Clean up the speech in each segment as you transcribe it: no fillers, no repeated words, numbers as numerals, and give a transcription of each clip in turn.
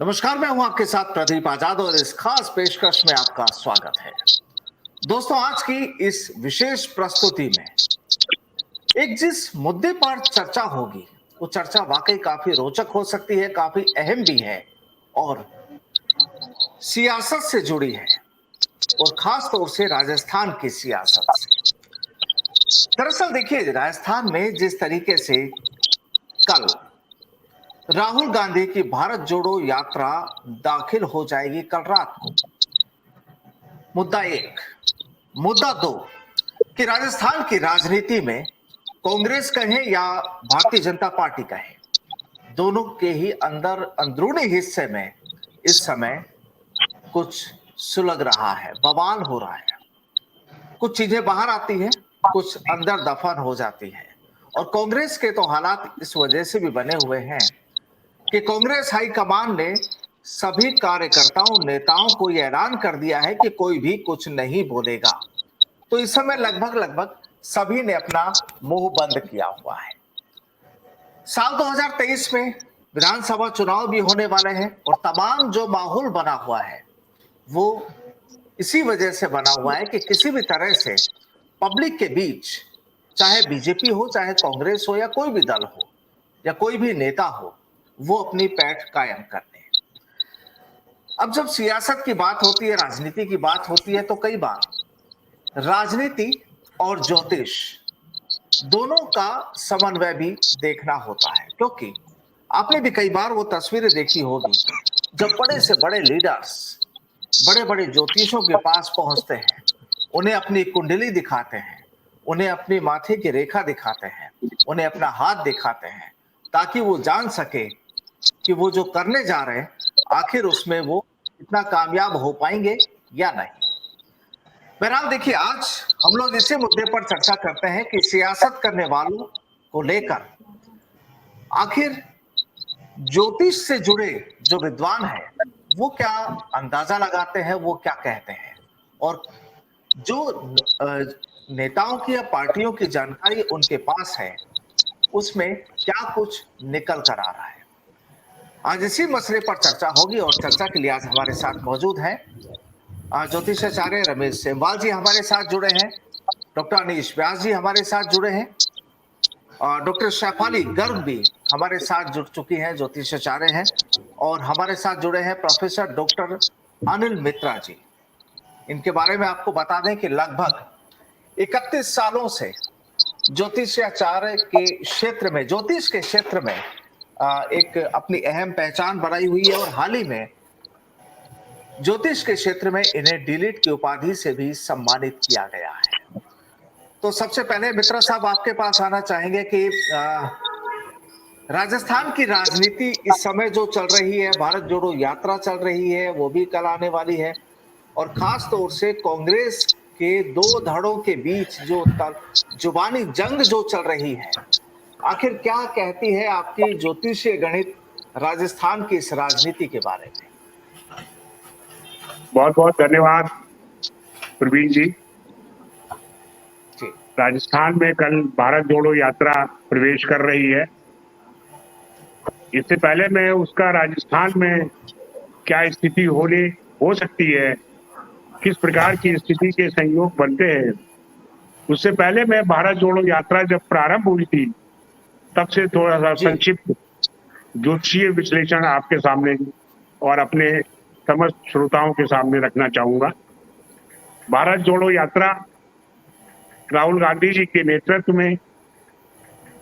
नमस्कार, मैं हूं आपके साथ प्रदीप आजाद और इस खास पेशकश में आपका स्वागत है। दोस्तों, आज की इस विशेष प्रस्तुति में एक जिस मुद्दे पर चर्चा होगी, वो चर्चा वाकई काफी रोचक हो सकती है, काफी अहम भी है और सियासत से जुड़ी है और खास तौर से राजस्थान की सियासत से। दरअसल देखिए, राजस्थान में जिस तरीके से कल राहुल गांधी की भारत जोड़ो यात्रा दाखिल हो जाएगी कल रात को। मुद्दा एक। मुद्दा दो कि राजस्थान की राजनीति में कांग्रेस कहें या भारतीय जनता पार्टी कहें, दोनों के ही अंदरूनी हिस्से में इस समय कुछ सुलग रहा है, बवाल हो रहा है। कुछ चीजें बाहर आती हैं, कुछ अंदर दफन हो जाती है। और कांग्रेस के तो हालात इस वजह से भी बने हुए हैं कि कांग्रेस हाईकमान ने सभी कार्यकर्ताओं नेताओं को यह ऐलान कर दिया है कि कोई भी कुछ नहीं बोलेगा। तो इस समय लगभग सभी ने अपना मुंह बंद किया हुआ है। साल 2023 में विधानसभा चुनाव भी होने वाले हैं और तमाम जो माहौल बना हुआ है वो इसी वजह से बना हुआ है कि किसी भी तरह से पब्लिक के बीच, चाहे बीजेपी हो, चाहे कांग्रेस हो या कोई भी दल हो या कोई भी नेता हो, वो अपनी पैठ कायम कर ले। अब जब सियासत की बात होती है, राजनीति की बात होती है, तो कई बार राजनीति और ज्योतिष दोनों का समन्वय भी देखना होता है, क्योंकि आपने भी कई बार वो तस्वीरें देखी होगी जब बड़े से बड़े लीडर्स बड़े बड़े ज्योतिषों के पास पहुंचते हैं, उन्हें अपनी कुंडली दिखाते हैं, उन्हें अपनी माथे की रेखा दिखाते हैं, उन्हें अपना हाथ दिखाते हैं, ताकि वो जान सके कि वो जो करने जा रहे हैं आखिर उसमें वो इतना कामयाब हो पाएंगे या नहीं। बहरहाल देखिए, आज हम लोग इसी मुद्दे पर चर्चा करते हैं कि सियासत करने वालों को लेकर आखिर ज्योतिष से जुड़े जो विद्वान हैं वो क्या अंदाजा लगाते हैं, वो क्या कहते हैं, और जो नेताओं की या पार्टियों की जानकारी उनके पास है उसमें क्या कुछ निकल कर आ रहा है। आज इसी मसले पर चर्चा होगी और चर्चा के लिए आज हमारे साथ मौजूद हैं ज्योतिषाचार्य रमेश सेमवाल जी हमारे साथ जुड़े हैं, डॉक्टर अनीश व्यास जी हमारे साथ जुड़े हैं, डॉक्टर शेफाली गर्ग भी हमारे साथ जुड़ चुकी हैं, ज्योतिषाचार्य हैं, और हमारे साथ जुड़े हैं प्रोफेसर डॉक्टर अनिल मित्रा जी। इनके बारे में आपको बता दें कि लगभग 31 सालों से ज्योतिषाचार्य के क्षेत्र में, ज्योतिष के क्षेत्र में एक अपनी अहम पहचान बनाई हुई है और हाल ही में ज्योतिष के क्षेत्र में इन्हें डीलिट की उपाधि से भी सम्मानित किया गया है। तो सबसे पहले मित्रा साहब आपके पास आना चाहेंगे कि राजस्थान की राजनीति इस समय जो चल रही है, भारत जोड़ो यात्रा चल रही है, वो भी कल आने वाली है, और खास तौर से कांग्रेस के दो धड़ों के बीच जो जुबानी जंग जो चल रही है, आखिर क्या कहती है आपकी ज्योतिषीय गणित राजस्थान की इस राजनीति के बारे में? बहुत बहुत धन्यवाद प्रवीण जी। राजस्थान में कल भारत जोड़ो यात्रा प्रवेश कर रही है। इससे पहले मैं उसका राजस्थान में क्या स्थिति हो सकती है, किस प्रकार की स्थिति के संयोग बनते हैं, उससे पहले मैं भारत जोड़ो यात्रा जब प्रारंभ हुई थी तब से थोड़ा सा संक्षिप्त ज्योतिषीय विश्लेषण आपके सामने और अपने समस्त श्रोताओं के सामने रखना चाहूंगा। भारत जोड़ो यात्रा राहुल गांधी जी के नेतृत्व में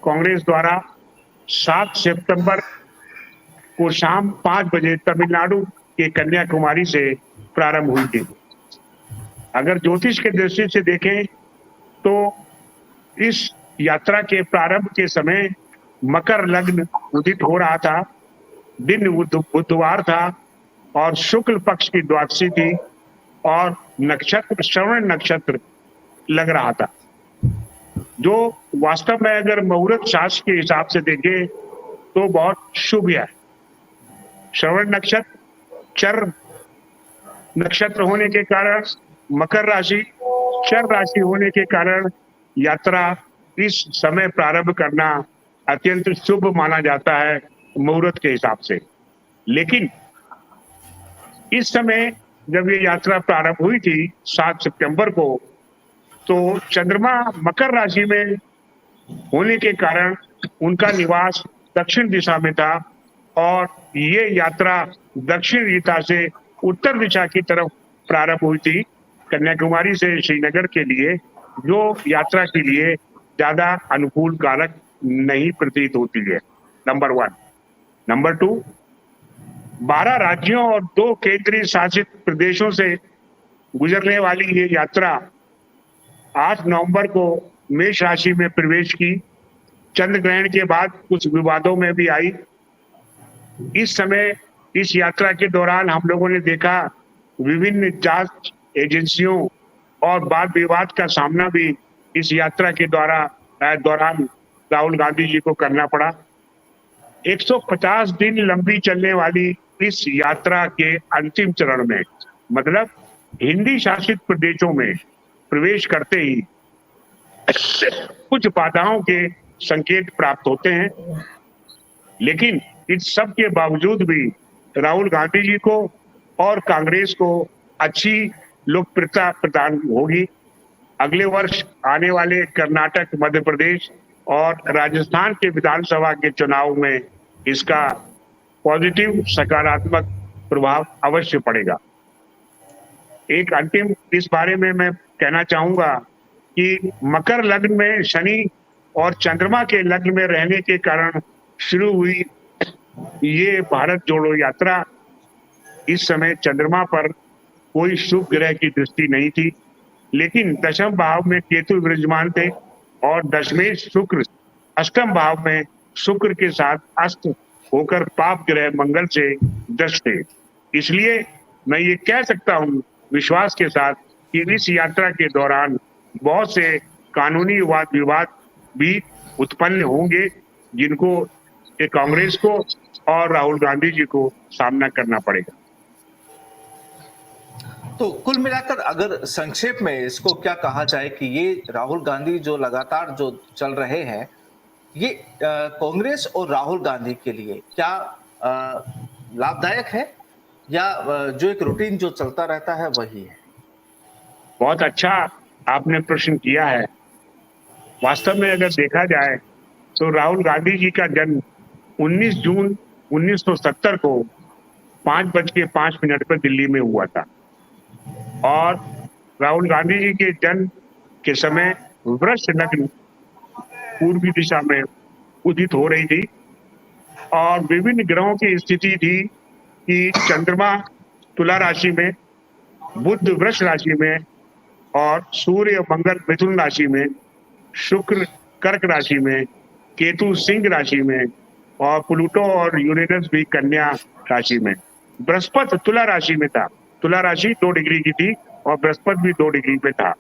कांग्रेस द्वारा 7 सितंबर को शाम 5 बजे तमिलनाडु के कन्याकुमारी से प्रारंभ हुई थी। अगर ज्योतिष के दृष्टि से देखें तो इस यात्रा के प्रारंभ के समय मकर लग्न उदित हो रहा था, दिन बुधवार था और शुक्ल पक्ष की द्वादशी थी और नक्षत्र श्रवण नक्षत्र लग रहा था, जो वास्तव में अगर मुहूर्त शास्त्र के हिसाब से देखें तो बहुत शुभ है। श्रवण नक्षत्र चर नक्षत्र होने के कारण, मकर राशि चर राशि होने के कारण यात्रा इस समय प्रारंभ करना अत्यंत शुभ माना जाता है मुहूर्त के हिसाब से। लेकिन इस समय जब ये यात्रा प्रारंभ हुई थी 7 सितंबर को, तो चंद्रमा मकर राशि में होने के कारण उनका निवास दक्षिण दिशा में था और ये यात्रा दक्षिण दिशा से उत्तर दिशा की तरफ प्रारंभ हुई थी कन्याकुमारी से श्रीनगर के लिए, जो यात्रा के लिए ज्यादा अनुकूल कारक नहीं प्रतीत होती है। नंबर 1। नंबर 2, 12 राज्यों और 2 केंद्रीय शासित प्रदेशों से गुजरने वाली ये यात्रा 8 नवंबर को मेष राशि में प्रवेश की। चंद्र ग्रहण के बाद कुछ विवादों में भी आई। इस समय इस यात्रा के दौरान हम लोगों ने देखा विभिन्न जांच एजेंसियों और वाद विवाद का सामना भी इस यात्रा के दौरान राहुल गांधी जी को करना पड़ा। 150 दिन लंबी चलने वाली इस यात्रा के अंतिम चरण में, मतलब हिंदी शासित प्रदेशों में प्रवेश करते ही कुछ बाधाओं के संकेत प्राप्त होते हैं, लेकिन इस सब के बावजूद भी राहुल गांधी जी को और कांग्रेस को अच्छी लोकप्रियता प्रदान होगी। अगले वर्ष आने वाले कर्नाटक, मध्य प्रदेश और राजस्थान के विधानसभा के चुनाव में इसका पॉजिटिव सकारात्मक प्रभाव अवश्य पड़ेगा। एक अंतिम इस बारे में मैं कहना चाहूंगा कि मकर लग्न में शनि और चंद्रमा के लग्न में रहने के कारण शुरू हुई ये भारत जोड़ो यात्रा, इस समय चंद्रमा पर कोई शुभ ग्रह की दृष्टि नहीं थी, लेकिन दशम भाव में केतु विराजमान थे और दशमेश शुक्र अष्टम भाव में शुक्र के साथ अस्त होकर पाप ग्रह मंगल से दृष्ट थे। इसलिए मैं ये कह सकता हूँ विश्वास के साथ कि इस यात्रा के दौरान बहुत से कानूनी वाद विवाद भी उत्पन्न होंगे, जिनको कांग्रेस को और राहुल गांधी जी को सामना करना पड़ेगा। तो कुल मिलाकर अगर संक्षेप में इसको क्या कहा जाए कि ये राहुल गांधी जो लगातार जो चल रहे हैं, ये कांग्रेस और राहुल गांधी के लिए क्या लाभदायक है या जो एक रूटीन जो चलता रहता है वही है? बहुत अच्छा आपने प्रश्न किया है। वास्तव में अगर देखा जाए तो राहुल गांधी जी का जन्म 19 जून 1970 को 5:05 पर दिल्ली में हुआ था और राहुल गांधी जी के जन्म के समय वृष लग्न पूर्वी दिशा में उदित हो रही थी और विभिन्न ग्रहों की स्थिति थी कि चंद्रमा तुला राशि में, बुध वृष राशि में और सूर्य मंगल मिथुन राशि में, शुक्र कर्क राशि में, केतु सिंह राशि में और प्लूटो और यूरेनस भी कन्या राशि में। बृहस्पति तुला राशि में था। तुला राशि 2 डिग्री की थी और बृहस्पति भी 2 डिग्री पे था।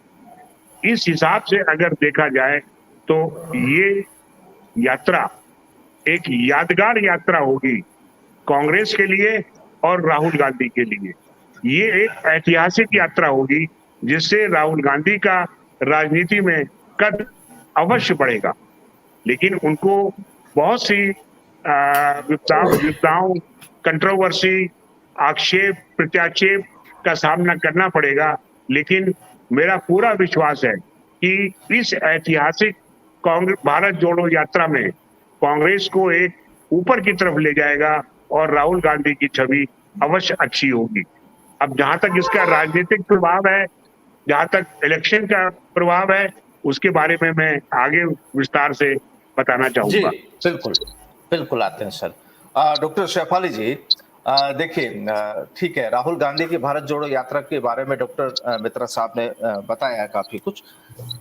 इस हिसाब से अगर देखा जाए तो ये यात्रा एक यादगार यात्रा होगी कांग्रेस के लिए और राहुल गांधी के लिए। ये एक ऐतिहासिक यात्रा होगी जिससे राहुल गांधी का राजनीति में कद अवश्य बढ़ेगा, लेकिन उनको बहुत सी विपदाओं, कंट्रोवर्सी, आक्षेप प्रत्याक्षेप का सामना करना पड़ेगा। लेकिन मेरा पूरा विश्वास है कि इस ऐतिहासिक भारत जोड़ो यात्रा में कांग्रेस को एक ऊपर की तरफ ले जाएगा और राहुल गांधी की छवि अवश्य अच्छी होगी। अब जहां तक इसका राजनीतिक प्रभाव है, जहां तक इलेक्शन का प्रभाव है, उसके बारे में मैं आगे विस्तार से बताना चाहूंगा। बिल्कुल बिल्कुल आते हैं सर। डॉक्टर शेफाली जी, देखिए, ठीक है, राहुल गांधी की भारत जोड़ो यात्रा के बारे में डॉक्टर मित्रा साहब ने बताया काफी कुछ।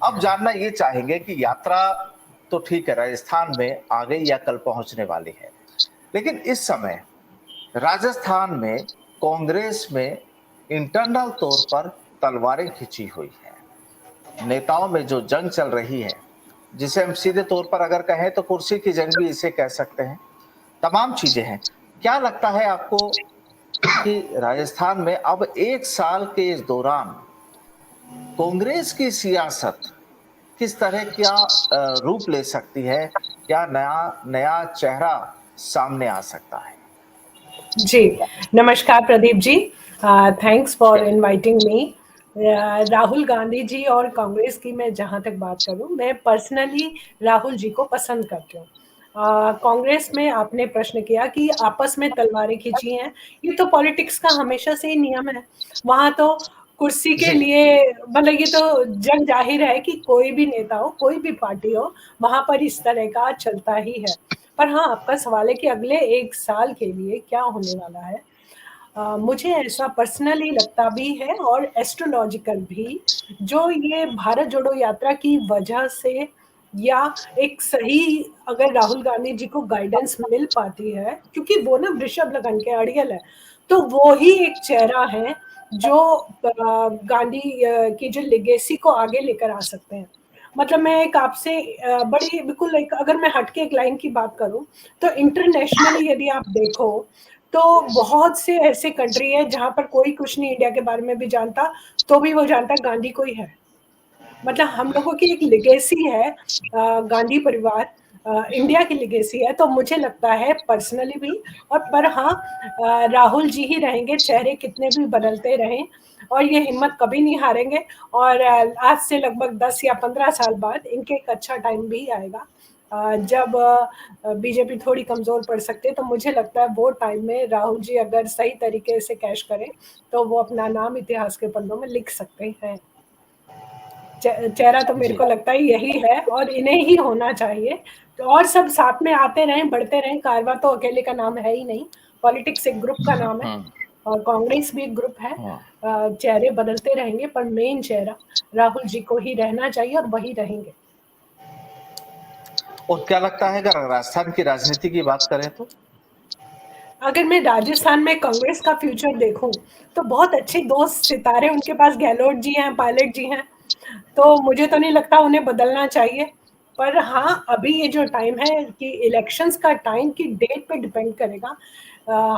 अब जानना ये चाहेंगे कि यात्रा तो ठीक है, राजस्थान में आ गई या कल पहुंचने वाली है, लेकिन इस समय राजस्थान में कांग्रेस में इंटरनल तौर पर तलवारें खिंची हुई है। नेताओं में जो जंग चल रही है, जिसे हम सीधे तौर पर अगर कहें तो कुर्सी की जंग भी इसे कह सकते हैं, तमाम चीजें हैं। क्या लगता है आपको कि राजस्थान में अब 1 साल के इस दौरान कांग्रेस की सियासत किस तरह क्या रूप ले सकती है? क्या नया चेहरा सामने आ सकता है? जी, नमस्कार Pradeep ji. Thanks for inviting me. Rahul Gandhi ji और कांग्रेस की मैं जहाँ तक बात करूँ, मैं पर्सनली राहुल जी को पसंद करती हूँ। कांग्रेस में आपने प्रश्न किया कि आपस में तलवारें खींची हैं, ये तो पॉलिटिक्स का हमेशा से ही नियम है। वहाँ तो कुर्सी के जी। लिए मतलब ये तो जग जाहिर है कि कोई भी नेता हो, कोई भी पार्टी हो, वहाँ पर इस तरह का चलता ही है। पर हाँ, आपका सवाल है कि अगले 1 साल के लिए क्या होने वाला है। मुझे ऐसा पर्सनली लगता भी है और एस्ट्रोलॉजिकल भी, जो ये भारत जोड़ो यात्रा की वजह से या एक सही अगर राहुल गांधी जी को गाइडेंस मिल पाती है, क्योंकि वो ना वृषभ लगन के अड़ियल है, तो वो ही एक चेहरा है जो गांधी की जो लेगेसी को आगे लेकर आ सकते हैं। मतलब मैं एक आपसे बड़ी बिल्कुल एक अगर मैं हटके एक लाइन की बात करूं, तो इंटरनेशनली यदि आप देखो तो बहुत से ऐसे कंट्री है जहां पर कोई कुछ नहीं इंडिया के बारे में भी जानता, तो भी वो जानता है गांधी कोई है। मतलब हम लोगों की एक लेगेसी है, गांधी परिवार इंडिया की लेगेसी है। तो मुझे लगता है पर्सनली भी, और पर हाँ, राहुल जी ही रहेंगे, चेहरे कितने भी बदलते रहें, और ये हिम्मत कभी नहीं हारेंगे। और आज से लगभग 10 या 15 साल बाद इनके एक अच्छा टाइम भी आएगा, जब बीजेपी थोड़ी कमजोर पड़ सकती है। तो मुझे लगता है वो टाइम में राहुल जी अगर सही तरीके से कैश करें, तो वो अपना नाम इतिहास के पन्नों में लिख सकते हैं। चेहरा तो मेरे जी। को लगता है यही है, और इन्हें ही होना चाहिए। तो और सब साथ में आते रहें, बढ़ते रहें। कारवा तो अकेले का नाम है ही नहीं, पॉलिटिक्स एक ग्रुप का नाम है, हम्म। और कांग्रेस भी एक ग्रुप है। हम्म। चेहरे बदलते रहेंगे, पर मेन चेहरा राहुल जी को ही रहना चाहिए, और वही रहेंगे। और क्या लगता है अगर राजस्थान की राजनीति की बात करें तो? अगर मैं राजस्थान में कांग्रेस का फ्यूचर देखूं, तो बहुत अच्छे दोस्त सितारे उनके पास गहलोत जी हैं, पायलट जी हैं, तो मुझे तो नहीं लगता उन्हें बदलना चाहिए। पर हाँ, अभी ये जो टाइम है कि इलेक्शंस का टाइम की डेट पे डिपेंड करेगा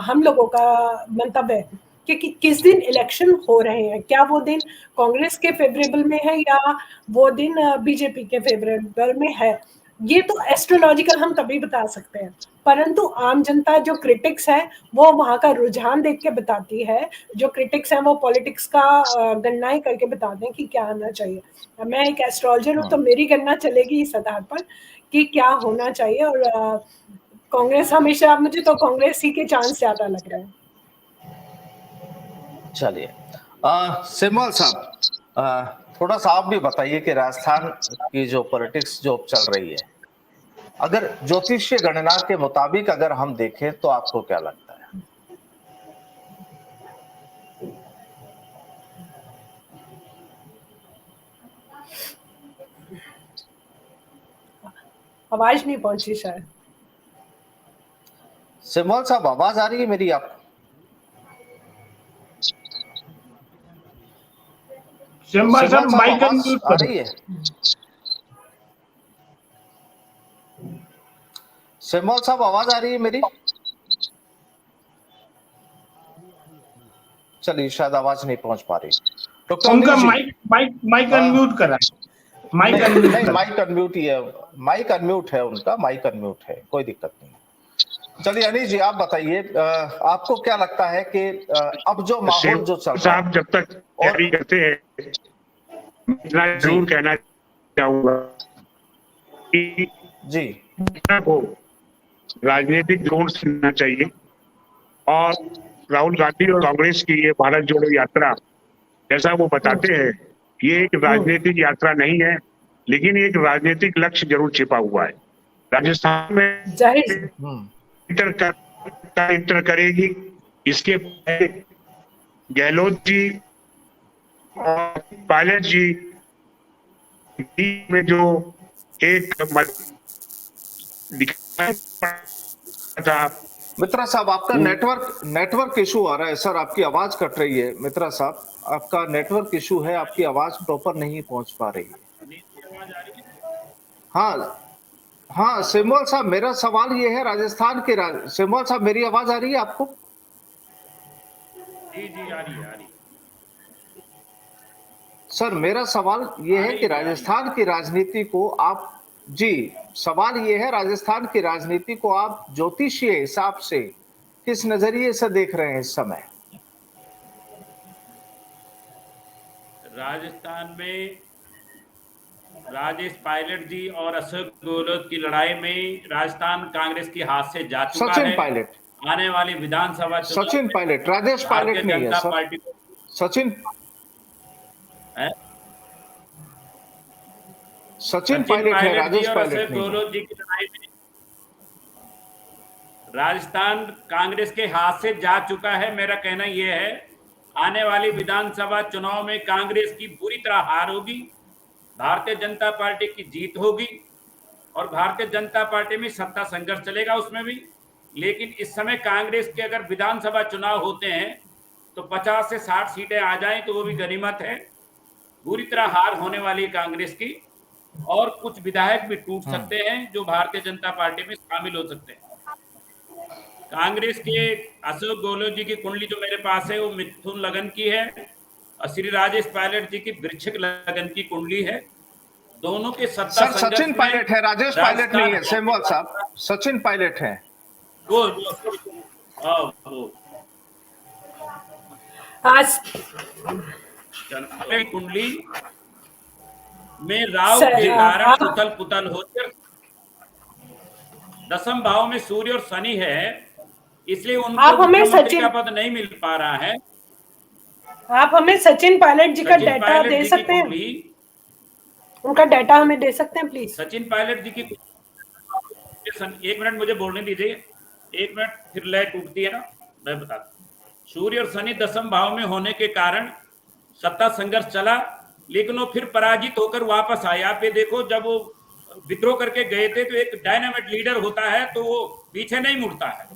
हम लोगों का मंतव्य कि किस दिन इलेक्शन हो रहे हैं। क्या वो दिन कांग्रेस के फेवरेबल में है, या वो दिन बीजेपी के फेवरेबल में है। ये तो एस्ट्रोलॉजिकल हम तभी बता सकते हैं, परंतु आम जनता जो क्रिटिक्स है, वो वहाँ का रुझान देख के बताती है। जो क्रिटिक्स हैं वो पॉलिटिक्स का गणनाएं करके बताते हैं कि क्या आना चाहिए। मैं एक एस्ट्रोलॉजर हूँ, तो मेरी गणना चलेगी इस आधार पर कि क्या होना चाहिए। और कांग्रेस हमेशा, मुझे तो कांग्रेस ही के चांस ज्यादा लग रहे हैं। चलिए, सिमल साहब, थोड़ा सा आप भी बताइए कि राजस्थान की जो पॉलिटिक्स जो चल रही है, अगर ज्योतिषीय गणना के मुताबिक अगर हम देखें तो आपको क्या लगता है? आवाज नहीं पहुंची शायद। सिमल साहब, आवाज आ रही है मेरी आपको? सिंबल सिमल साहब साहब, माइक आवाज अनम्यूट आ करो। रही है? सिमल साहब, आवाज आ रही है मेरी? चलिए, शायद आवाज नहीं पहुंच पा रही। डॉक्टर उनका Anil ji, mic mic mic हाँ, अनम्यूट करा, माइक नहीं अनम्यूट नहीं, करा। माइक अनम्यूट ही है, माइक अनम्यूट है उनका, माइक अनम्यूट है, कोई दिक्कत नहीं। चलिए अनिल जी, आप बताइए, आपको क्या लगता है कि अब जो माहौल जो चल रहा साहब है, जब तक और तैयारी करते हैं, इतना जी जरूर कहना चाहूंगा कि जी को राजनीतिक जोड़ सुनना चाहिए, और राहुल गांधी और कांग्रेस की ये भारत जोड़ो यात्रा, जैसा वो बताते हैं, ये एक राजनीतिक यात्रा नहीं है, लेकिन एक राजनीतिक लक्ष्य जरूर छिपा हुआ है। राजस्थान में जाहिर हम्म इंटर करेगी। इसके पहले गहलोत जी और पायलट जी में जो एक दिखाई था। मित्रा साहब, आपका नेटवर्क इशू आ रहा है सर, आपकी आवाज कट रही है। मित्रा साहब, आपका नेटवर्क इशू है, आपकी आवाज प्रॉपर नहीं पहुंच पा रही है। हाँ हाँ, सिमल साहब, मेरा सवाल ये है, राजस्थान के सिमल साहब, मेरी आवाज आ रही है आपको? जी जी, आ रही है, आ रही है। सर, मेरा सवाल ये है कि राजस्थान की राजनीति को आप, जी, सवाल ये है, राजस्थान की राजनीति को आप ज्योतिषीय हिसाब से किस नजरिए से देख रहे हैं इस समय? राजस्थान में राजेश पायलट जी और अशोक गहलोत की लड़ाई में राजस्थान कांग्रेस की हाथ से जा चुका सचिन है। पायलट, आने वाली विधानसभा चुनाव सचिन में पायलट, राजेश भारतीय पायलट नहीं है जनता सर, पार्टी को सचिन है। सचिन सचिन पायलट है, पायलट जी राजेश और पायलट अशोक नहीं है। गहलोत जी की लड़ाई में राजस्थान कांग्रेस के हाथ से जा चुका है। मेरा कहना यह है, आने वाली विधानसभा चुनाव में कांग्रेस की बुरी तरह हार होगी, भारतीय जनता पार्टी की जीत होगी और भारतीय जनता पार्टी में सत्ता संघर्ष चलेगा उसमें भी। लेकिन इस समय कांग्रेस के अगर विधानसभा चुनाव होते हैं तो 50 से 60 सीटें आ जाएं तो वो भी गनीमत है। बुरी तरह हार होने वाली है कांग्रेस की और कुछ विधायक भी टूट सकते हैं जो भारतीय जनता पार्टी में शामिल हो सकते हैं। कांग्रेस के अशोक गहलोत जी की कुंडली जो मेरे पास है वो मिथुन लगन की है और श्री राजेश पायलट जी की वृश्चिक लगन की कुंडली है। दोनों के सत्ता सर संघर्ष सचिन में पायलट है, राजेश पायलट नहीं है, राजस्थान सेमवाल साहब, सचिन पायलट है। वो आज कुंडली में राहु सर, के कारण आप उथल पुथल होकर दसम भाव में सूर्य और शनि है, इसलिए उनको आप हमें मुख्यमंत्री सचिन का पद नहीं मिल पा रहा है। आप हमें सचिन पायलट जी का सचिन डाटा पायलट दे जी की सकते हैं? कुंडली उनका डाटा हमें दे सकते हैं प्लीज? सचिन पायलट जी की एक मिनट मुझे बोलने दीजिए, एक मिनट, फिर लय टूटती है ना, मैं बताता हूँ। सूर्य और शनि दसम भाव में होने के कारण सत्ता संघर्ष चला, लेकिन वो फिर पराजित होकर वापस आए। आप ये देखो, जब वो विद्रोह करके गए थे तो एक डायनामाइट लीडर होता है तो वो पीछे नहीं मुड़ता है,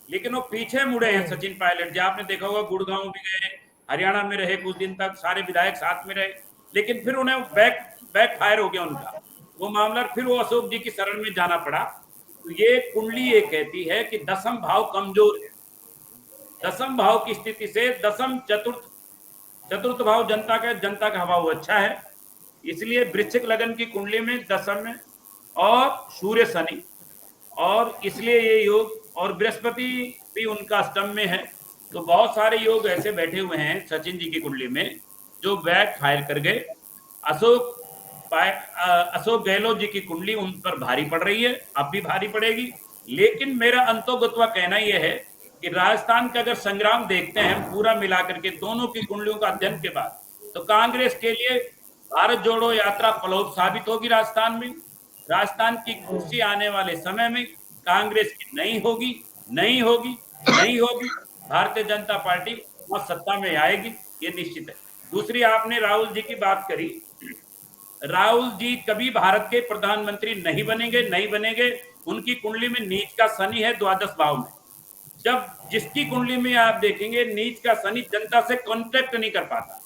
लेकिन वो पीछे मुड़े हैं सचिन पायलट जी। आपने देखा होगा गुड़गांव भी गए, हरियाणा में रहे कुछ दिन तक, सारे विधायक साथ में रहे, लेकिन फिर उन्हें बैक फायर हो गया उनका वो मामला, फिर वो अशोक जी की शरण में जाना पड़ा। तो ये कुंडली ये कहती है कि दसम भाव कमजोर है। दसम भाव की स्थिति से दसम चतुर्थ भाव जनता का भाव अच्छा है, इसलिए वृश्चिक लगन की कुंडली में दसम में और सूर्य शनि, और इसलिए ये योग, और बृहस्पति भी उनका अष्टम में है। तो बहुत सारे योग ऐसे बैठे हुए हैं सचिन जी की कुंडली में जो बैक फायर कर गए। अशोक गहलोत जी की कुंडली उन पर भारी पड़ रही है, अब भी भारी पड़ेगी। लेकिन मेरा अंतोगत्वा कहना यह है कि राजस्थान का अगर संग्राम देखते हैं पूरा मिलाकर के दोनों की कुंडलियों का अध्ययन के बाद, तो कांग्रेस के लिए भारत जोड़ो यात्रा फलौद साबित होगी। राजस्थान की कुर्सी आने वाले समय में कांग्रेस की नहीं होगी। भारतीय जनता पार्टी वहां सत्ता में आएगी, ये निश्चित है। दूसरी, आपने राहुल जी की बात करी, राहुल जी कभी भारत के प्रधानमंत्री नहीं बनेंगे। उनकी कुंडली में नीच का शनि है द्वादश भाव में। जब जिसकी कुंडली में आप देखेंगे नीच का शनि जनता से कॉन्टेक्ट नहीं कर पाता,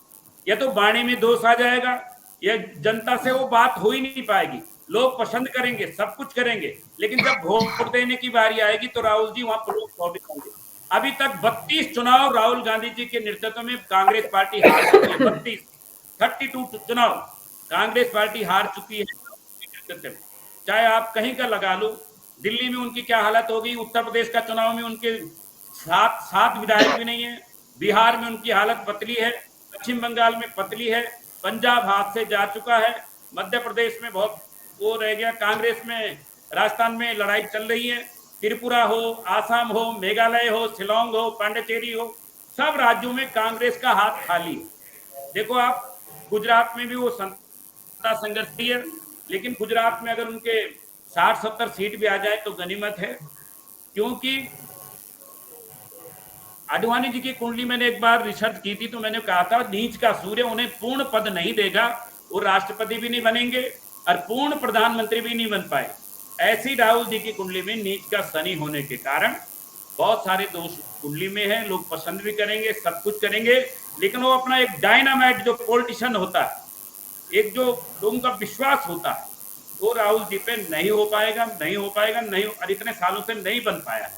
या तो वाणी में दोष आ जाएगा या जनता से वो बात हो ही नहीं पाएगी। लोग पसंद करेंगे, सब कुछ करेंगे, लेकिन जब वोट देने की बारी आएगी तो राहुल जी वहां प्रभावित होंगे। अभी तक 32 चुनाव राहुल गांधी जी के नेतृत्व में कांग्रेस पार्टी हार चुकी है। 32 चुनाव कांग्रेस पार्टी हार चुकी है। चाहे आप कहीं का लगा लो, दिल्ली में उनकी क्या हालत होगी, उत्तर प्रदेश का चुनाव में उनके सात विधायक भी नहीं है, बिहार में उनकी हालत पतली है, पश्चिम बंगाल में पतली है, पंजाब हाथ से जा चुका है, मध्य प्रदेश में बहुत वो रह गया, कांग्रेस में राजस्थान में लड़ाई चल रही है, त्रिपुरा हो, आसाम हो, मेघालय हो, शिलोंग हो, पांडिचेरी हो, सब राज्यों में कांग्रेस का हाथ खाली है। देखो आप, गुजरात में भी वो सत्ता संघर्ष है, लेकिन गुजरात में अगर उनके 60-70 सीट भी आ जाए तो गनीमत है, क्योंकि आडवाणी जी की कुंडली मैंने एक बार रिसर्च की थी तो मैंने कहा था नीच का सूर्य उन्हें पूर्ण पद नहीं देगा, वो राष्ट्रपति भी नहीं बनेंगे और पूर्ण प्रधानमंत्री भी नहीं बन पाए। ऐसी राहुल जी की कुंडली में नीच का शनि होने के कारण बहुत सारे दोष कुंडली में है, लोग पसंद भी करेंगे, सब कुछ करेंगे, लेकिन वो अपना एक डायनामाइट जो पॉलिटिशियन होता है, एक जो लोगों का विश्वास होता है, वो राहुल जी पे नहीं हो पाएगा, और इतने सालों से नहीं बन पाया है।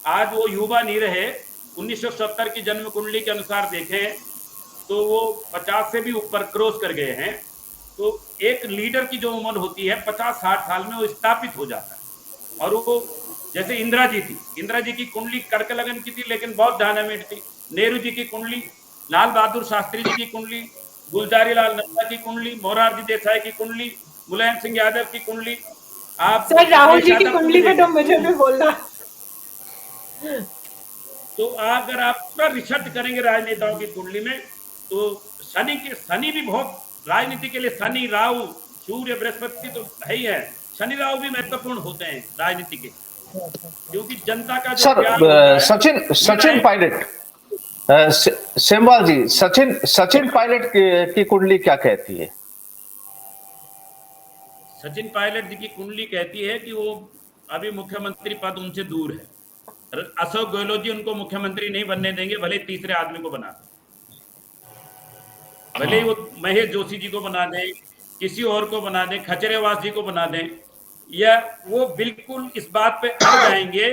आज वो युवा नहीं रहे। 1970 की जन्म कुंडली के अनुसार देखें तो वो 50 से भी ऊपर क्रॉस कर गए हैं। तो एक लीडर की जो उम्र होती है 50-60 साल में वो स्थापित हो जाता है। और वो जैसे इंदिरा जी थी, इंदिरा जी की कुंडली कर्क लगन की थी लेकिन बहुत डायनामिक थी। नेहरू जी की कुंडली, लाल बहादुर शास्त्री जी की कुंडली, गुलजारी लाल नंदा की कुंडली, मोरारजी देसाई की कुंडली, मुलायम सिंह यादव की कुंडली, आप सर राहुल जी की ज्यादा कुंडली पे तो मुझे भी बोलना। तो अगर आप पूरा रिसर्च करेंगे राजनेताओं की कुंडली में, तो शनि भी बहुत राजनीति के लिए, शनि राहु सूर्य बृहस्पति तो है ही है, शनि राहु भी महत्वपूर्ण होते हैं राजनीति के, क्योंकि जनता का जो सर प्यार होता है, सचिन पायलट, सेमवाल जी, सचिन पायलट की कुंडली क्या कहती है? सचिन पायलट जी की कुंडली कहती है कि वो अभी मुख्यमंत्री पद उनसे दूर है। अशोक गहलोत जी उनको मुख्यमंत्री नहीं बनने देंगे, भले तीसरे आदमी को बना दें, भले वो महेश जोशी जी को बना दें, किसी और को बना दें, खचरेवास जी को बना दें, या वो बिल्कुल इस बात पे अड़ जाएंगे।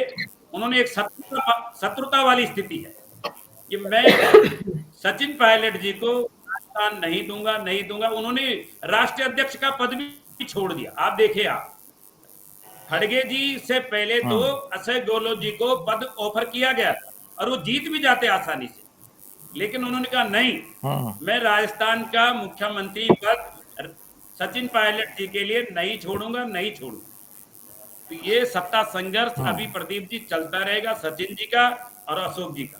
उन्होंने एक शत्रुता वाली स्थिति है कि मैं सचिन पायलट जी को राजस्थान नहीं दूंगा। उन्होंने राष्ट्रीय अध्यक्ष का पद भी छोड़ दिया। आप देखिए, आप खड़गे जी से पहले तो अशोक गहलोत जी को पद ऑफर किया गया था और वो जीत भी जाते आसानी से, लेकिन उन्होंने कहा नहीं, मैं राजस्थान का मुख्यमंत्री पद सचिन पायलट जी के लिए नहीं छोड़ूंगा। तो ये सत्ता संघर्ष अभी प्रदीप जी चलता रहेगा, सचिन जी का और अशोक जी का।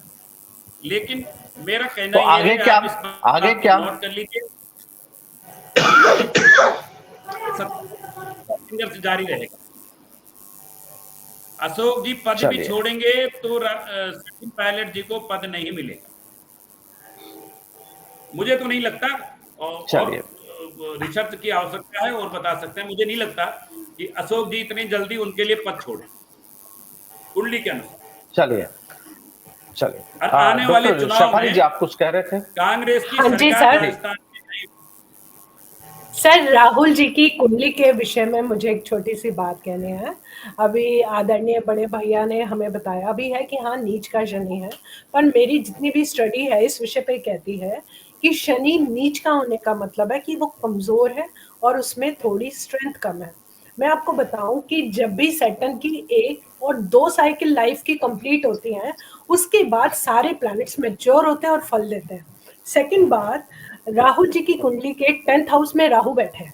लेकिन मेरा कहना तो आगे क्या, आगे क्या नोट कर लीजिए, संघर्ष जारी रहेगा। अशोक जी पद भी छोड़ेंगे तो सचिन पायलट जी को पद नहीं मिलेगा, मुझे तो नहीं लगता। और रिसर्च की आवश्यकता है और बता सकते हैं, मुझे नहीं लगता कि अशोक जी इतनी जल्दी उनके लिए पद छोड़े कुंडली के अनुसार। चलिए आने वाले चुनाव में, आप कुछ कह रहे थे, कांग्रेस की सरकार राजस्थान में। सर राहुल जी की कुंडली के विषय में मुझे एक छोटी सी बात कहनी है। अभी आदरणीय बड़े भैया ने हमें बताया भी है कि हाँ नीच का शनि है, पर मेरी जितनी भी स्टडी है इस विषय पे कहती है कि शनि नीच का होने का मतलब है कि वो कमजोर है और उसमें थोड़ी स्ट्रेंथ कम है। मैं आपको बताऊं कि जब भी सैटर्न की 1 और 2 साइकिल लाइफ की कंप्लीट होती हैं, उसके बाद सारे प्लैनेट्स मैच्योर होते हैं और फल देते हैं। सेकंड बात, राहु जी की कुंडली के 10th हाउस में राहु बैठे हैं।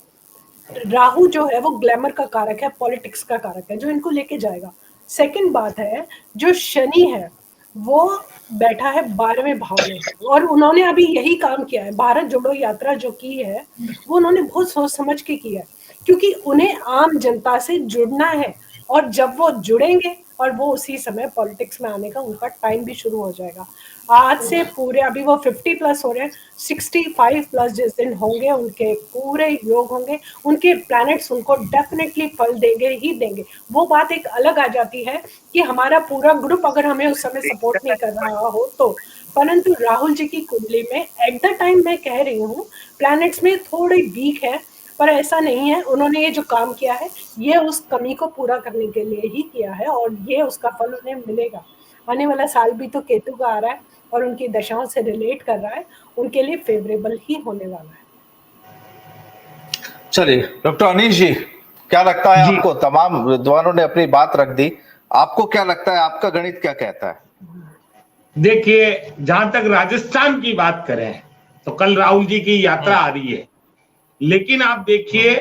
राहु जो है वो ग्लैमर का कारक है, पॉलिटिक्स का कारक है, जो इनको लेके जाएगा। सेकंड बात है, जो शनि है वो बैठा है 12वें भाव में, और उन्होंने अभी यही काम किया है। भारत जोड़ो यात्रा जो की है वो उन्होंने बहुत सोच समझ के किया है, क्योंकि उन्हें आम जनता से जुड़ना है, और जब वो जुड़ेंगे और वो उसी समय पॉलिटिक्स में आने का उनका टाइम भी शुरू हो जाएगा। आज से पूरे, अभी वो 50+ हो रहे हैं, 65+ जिस दिन होंगे उनके पूरे योग होंगे, उनके प्लैनेट्स उनको डेफिनेटली फल देंगे ही देंगे। वो बात एक अलग आ जाती है कि हमारा पूरा ग्रुप अगर हमें उस समय सपोर्ट नहीं कर रहा हो तो, परंतु राहुल जी की कुंडली में एट द टाइम मैं कह रही हूँ प्लैनेट्स में थोड़ी वीक है, पर ऐसा नहीं है। उन्होंने ये जो काम किया है ये उस कमी को पूरा करने के लिए ही किया है, और ये उसका फल उन्हें मिलेगा। आने वाला साल भी तो केतु का आ रहा है और उनकी दशाओं से रिलेट कर रहा है, उनके लिए फेवरेबल ही होने वाला है। चलिए डॉक्टर अनीश जी, क्या लगता है आपको? तमाम विद्वानों ने अपनी बात रख दी, आपको क्या लगता है, आपका गणित क्या कहता है? देखिए, जहां तक राजस्थान की बात करें तो कल राहुल जी की यात्रा आ रही है, लेकिन आप देखिए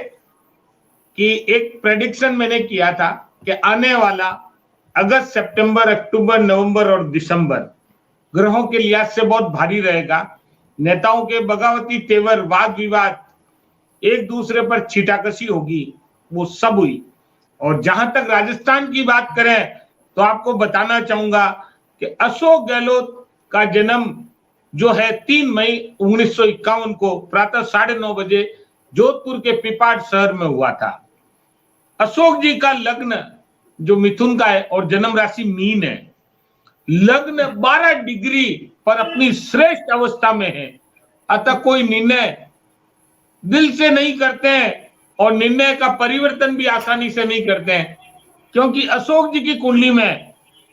कि एक प्रेडिक्शन मैंने किया था कि आने वाला अगस्त, सितंबर, अक्टूबर, नवंबर और दिसंबर ग्रहों के लिहाज से बहुत भारी रहेगा। नेताओं के बगावती तेवर, वाद विवाद, एक दूसरे पर छीटाकशी होगी, वो सब हुई। और जहां तक राजस्थान की बात करें तो आपको बताना चाहूंगा कि अशोक गहलोत का जन्म जो है 3 मई 1951 को प्रातः 9:30 बजे जोधपुर के पिपाड शहर में हुआ था। अशोक जी का लग्न जो मिथुन का है और जन्म राशि मीन है। लग्न 12 डिग्री पर अपनी श्रेष्ठ अवस्था में है, अतः कोई निर्णय दिल से नहीं करते हैं और निर्णय का परिवर्तन भी आसानी से नहीं करते हैं, क्योंकि अशोक जी की कुंडली में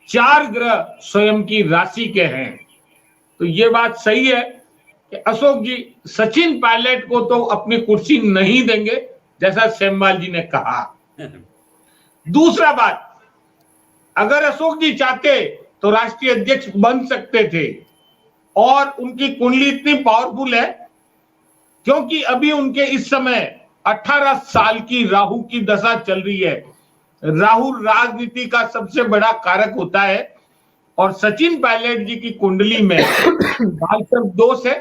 4 ग्रह स्वयं की राशि के हैं। तो ये बात सही है कि अशोक जी सचिन पायलट को तो अपनी कुर्सी नहीं देंगे, जैसा सेमवाल जी ने कहा। दूसरा बात, अगर अशोक जी चाहते तो राष्ट्रीय अध्यक्ष बन सकते थे, और उनकी कुंडली इतनी पावरफुल है क्योंकि अभी उनके इस समय 18 साल की राहु की दशा चल रही है। राहु राजनीति का सबसे बड़ा कारक होता है और सचिन पायलट जी की कुंडली में कालसर्प दोष है,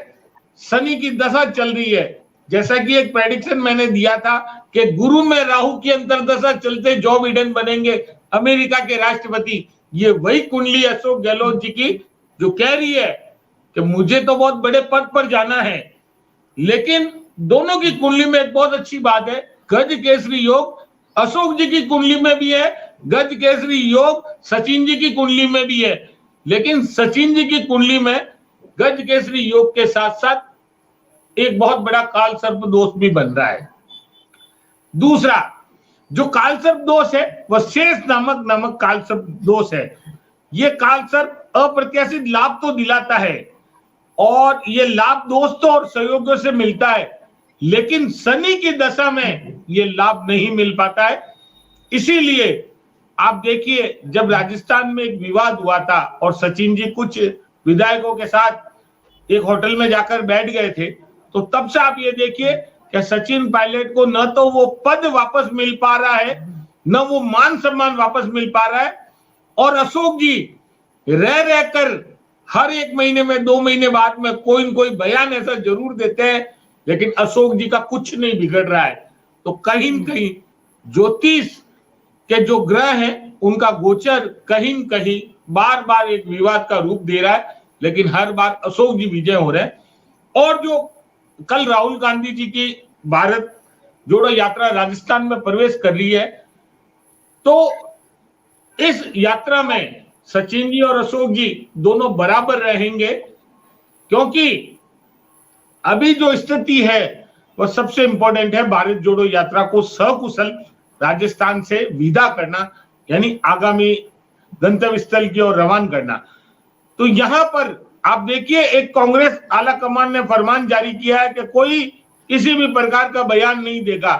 शनि की दशा चल रही है। जैसा कि एक प्रेडिक्शन मैंने दिया था कि गुरु में राहु की अंतरदशा चलते जो बिडेन बनेंगे अमेरिका के राष्ट्रपति। ये वही कुंडली अशोक गहलोत जी की जो कह रही है कि मुझे तो बहुत बड़े पद पर जाना है। लेकिन दोनों की कुंडली में एक बहुत अच्छी बात है, गज केसरी योग अशोक जी की कुंडली में भी है, गज केसरी योग सचिन जी की कुंडली में भी है। लेकिन सचिन जी की कुंडली में गज केसरी योग के साथ साथ एक बहुत बड़ा काल सर्प दोष भी बन रहा है। दूसरा जो काल सर्प दोष है वह शेष नामक काल सर्प दोष है। ये काल सर्प अप्रत्याशित लाभ तो दिलाता है और ये लाभ दोस्तों और सहयोगियों से मिलता है, लेकिन शनि की दशा में ये लाभ नहीं मिल पाता है। इसीलिए आप देखिए जब राजस्थान में एक विवाद हुआ था और सचिन जी कुछ विधायकों के साथ एक होटल में जाकर बैठ गए थे, तो तब से आप ये देखिए कि सचिन पायलट को न तो वो पद वापस मिल पा रहा है, न वो मान सम्मान वापस मिल पा रहा है। और अशोक जी रह कर हर 1 महीने में 2 महीने बाद में कोई न कोई बयान ऐसा जरूर देते हैं, लेकिन अशोक जी का कुछ नहीं बिगड़ रहा है। तो कहीं न कहीं ज्योतिष के जो ग्रह हैं उनका गोचर कहीं न कहीं बार बार एक विवाद का रूप दे रहा है, लेकिन हर बार अशोक जी विजय हो रहे हैं। और जो कल राहुल गांधी जी की भारत जोड़ो यात्रा राजस्थान में प्रवेश कर रही है, तो इस यात्रा में सचिन जी और अशोक जी दोनों बराबर रहेंगे, क्योंकि अभी जो स्थिति है वह सबसे इंपॉर्टेंट है भारत जोड़ो यात्रा को सकुशल राजस्थान से विदा करना, यानी आगामी गंतव्य स्थल की ओर रवाना करना। तो यहां पर आप देखिए एक कांग्रेस आला कमान ने फरमान जारी किया है कि कोई किसी भी प्रकार का बयान नहीं देगा।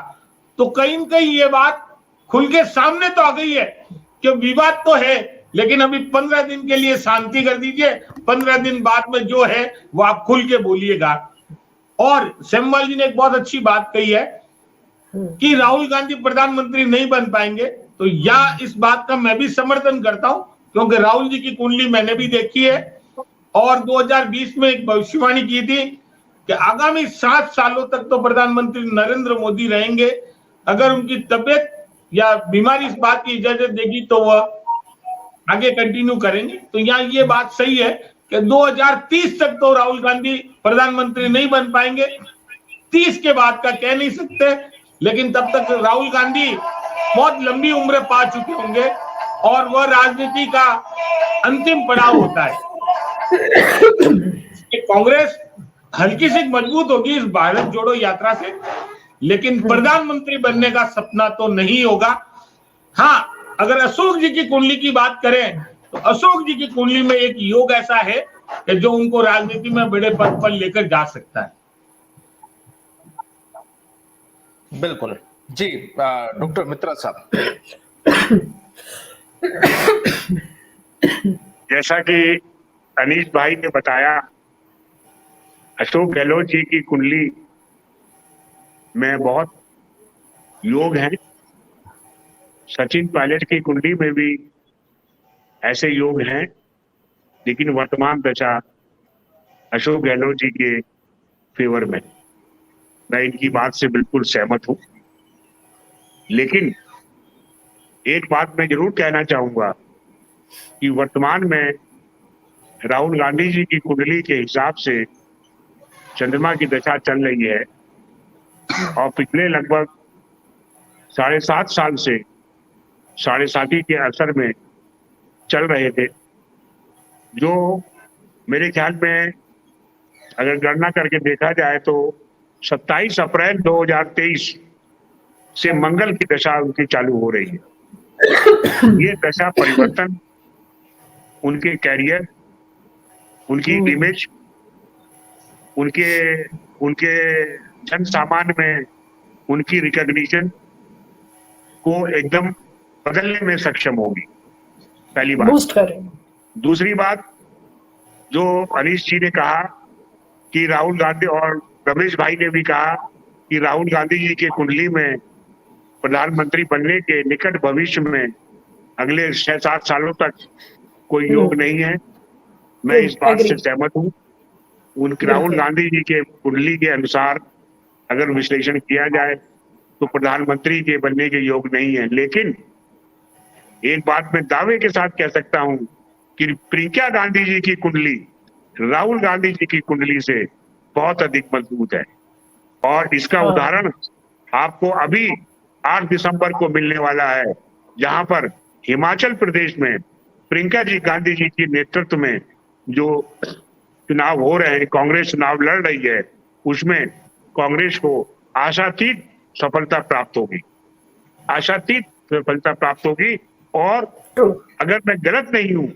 तो कहीं न कहीं ये बात खुल के सामने तो आ गई है कि विवाद तो है, लेकिन अभी 15 दिन के लिए शांति कर दीजिए, 15 दिन बाद में जो है वो आप खुल के बोलिएगा। और सेमवाल जी ने एक बहुत अच्छी बात कही है कि राहुल गांधी प्रधानमंत्री नहीं बन पाएंगे, तो या इस बात का मैं भी समर्थन करता हूं, क्योंकि राहुल जी की कुंडली मैंने भी देखी है और 2020 में एक भविष्यवाणी की थी कि आगामी 7 सालों तक तो प्रधानमंत्री नरेंद्र मोदी रहेंगे। अगर उनकी तबियत या बीमारी इस बात की इजाजत देगी तो वह आगे कंटिन्यू करेंगे। तो यहाँ ये बात सही है कि 2030 तक तो राहुल गांधी प्रधानमंत्री नहीं बन पाएंगे, 30 के बाद का कह नहीं सकते, लेकिन तब तक राहुल गांधी बहुत लंबी उम्र पा चुके होंगे और वह राजनीति का अंतिम पड़ाव होता है। कांग्रेस हल्की सी मजबूत होगी इस भारत जोड़ो यात्रा से, लेकिन प्रधानमंत्री बनने का सपना तो नहीं होगा। हाँ, अगर अशोक जी की कुंडली की बात करें तो अशोक जी की कुंडली में एक योग ऐसा है कि जो उनको राजनीति में बड़े पद पर लेकर जा सकता है। बिल्कुल जी। डॉक्टर मित्रा साहब, जैसा कि अनीश भाई ने बताया, अशोक गहलोत जी की कुंडली में बहुत योग हैं। सचिन पायलट की कुंडली में भी ऐसे योग हैं, लेकिन वर्तमान दशा अशोक गहलोत जी के फेवर में। मैं इनकी बात से बिल्कुल सहमत हूं, लेकिन एक बात मैं जरूर कहना चाहूंगा कि वर्तमान में राहुल गांधी जी की कुंडली के हिसाब से चंद्रमा की दशा चल रही है और पिछले लगभग 7.5 साल से 7.5 के असर में चल रहे थे, जो मेरे ख्याल में अगर गणना करके देखा जाए तो 27 अप्रैल 2023 से मंगल की दशा उनकी चालू हो रही है। ये दशा परिवर्तन उनके कैरियर, उनकी इमेज, उनके जन सामान्य में उनकी रिकॉग्निशन को एकदम बदलने में सक्षम होगी, पहली बात। बूस्ट करें। दूसरी बात, जो अनीश जी ने कहा कि राहुल गांधी और रमेश भाई ने भी कहा कि राहुल गांधी जी की कुंडली में प्रधानमंत्री बनने के निकट भविष्य में अगले 6-7 सालों तक कोई योग नहीं है। मैं इस बात से सहमत हूँ। राहुल गांधी जी के कुंडली के अनुसार अगर विश्लेषण किया जाए तो प्रधानमंत्री के बनने के योग नहीं है। लेकिन एक बात मैं दावे के साथ कह सकता हूं कि प्रियंका गांधी जी की कुंडली राहुल गांधी जी की कुंडली से बहुत अधिक मजबूत है। और इसका उदाहरण आपको अभी 8 दिसंबर को मिलने वाला है, जहां पर हिमाचल प्रदेश में प्रियंका जी गांधी जी के नेतृत्व में जो चुनाव हो रहे हैं, कांग्रेस चुनाव लड़ रही है, उसमें कांग्रेस को आशातीत सफलता प्राप्त होगी, आशातीत सफलता प्राप्त होगी। और अगर मैं गलत नहीं हूं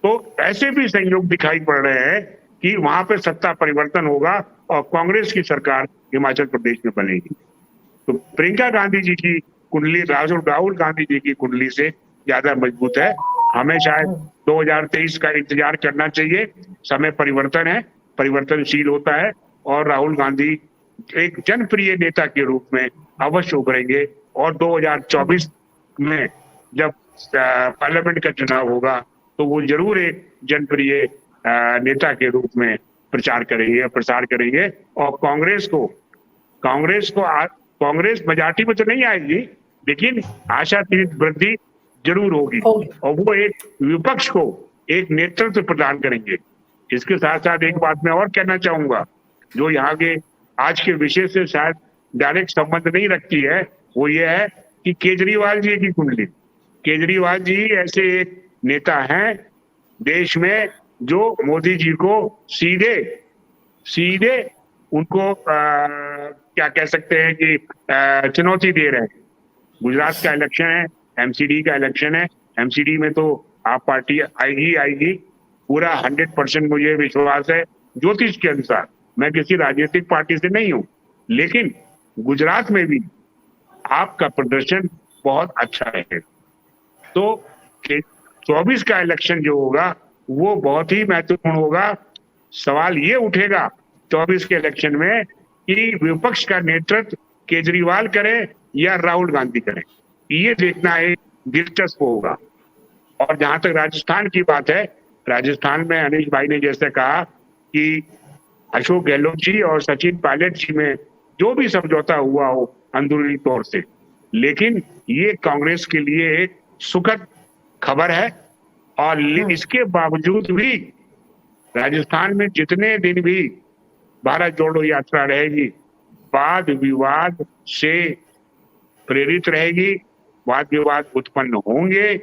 तो ऐसे भी संयोग दिखाई पड़ रहे हैं कि वहां पे सत्ता परिवर्तन होगा और कांग्रेस की सरकार हिमाचल प्रदेश में बनेगी। तो प्रियंका गांधी जी की कुंडली राहुल गांधी जी की कुंडली से ज्यादा मजबूत है। हमें शायद 2023 का इंतजार करना चाहिए। समय परिवर्तन है, परिवर्तनशील होता है और राहुल गांधी एक जनप्रिय नेता के रूप में अवश्य उभरेंगे। और 2024 में जब पार्लियामेंट का चुनाव होगा तो वो जरूर एक जनप्रिय नेता के रूप में प्रचार करेंगे और कांग्रेस मेजॉरिटी में तो नहीं आएगी, लेकिन आशातीत वृद्धि जरूर होगी और वो एक विपक्ष को एक नेतृत्व प्रदान करेंगे। इसके साथ साथ एक बात मैं और कहना चाहूंगा, जो यहाँ के आज के विषय से शायद डायरेक्ट संबंध नहीं रखती है, वो ये है कि केजरीवाल जी की कुंडली। केजरीवाल जी ऐसे एक नेता हैं देश में जो मोदी जी को सीधे उनको क्या कह सकते हैं कि चुनौती दे रहे हैं। गुजरात का इलेक्शन है, एमसीडी का इलेक्शन है, एमसीडी में तो आप पार्टी आएगी पूरा 100% मुझे विश्वास है। ज्योतिष के अनुसार मैं किसी राजनीतिक पार्टी से नहीं हूं, लेकिन गुजरात में भी आपका प्रदर्शन बहुत अच्छा है। तो 24 का इलेक्शन जो होगा वो बहुत ही महत्वपूर्ण होगा। सवाल ये उठेगा 24 के इलेक्शन में कि विपक्ष का नेतृत्व केजरीवाल करे या राहुल गांधी करे, ये देखना एक दिलचस्प होगा। और जहां तक राजस्थान की बात है, राजस्थान में अनिश भाई ने जैसे कहा कि अशोक गहलोत जी और सचिन पायलट जी में जो भी समझौता हुआ हो अंदरूनी तौर से, लेकिन ये कांग्रेस के लिए एक सुखद खबर है। और इसके बावजूद भी राजस्थान में जितने दिन भी भारत जोड़ो यात्रा रहेगी, वाद विवाद से प्रेरित रहेगी, वाद विवाद उत्पन्न होंगे,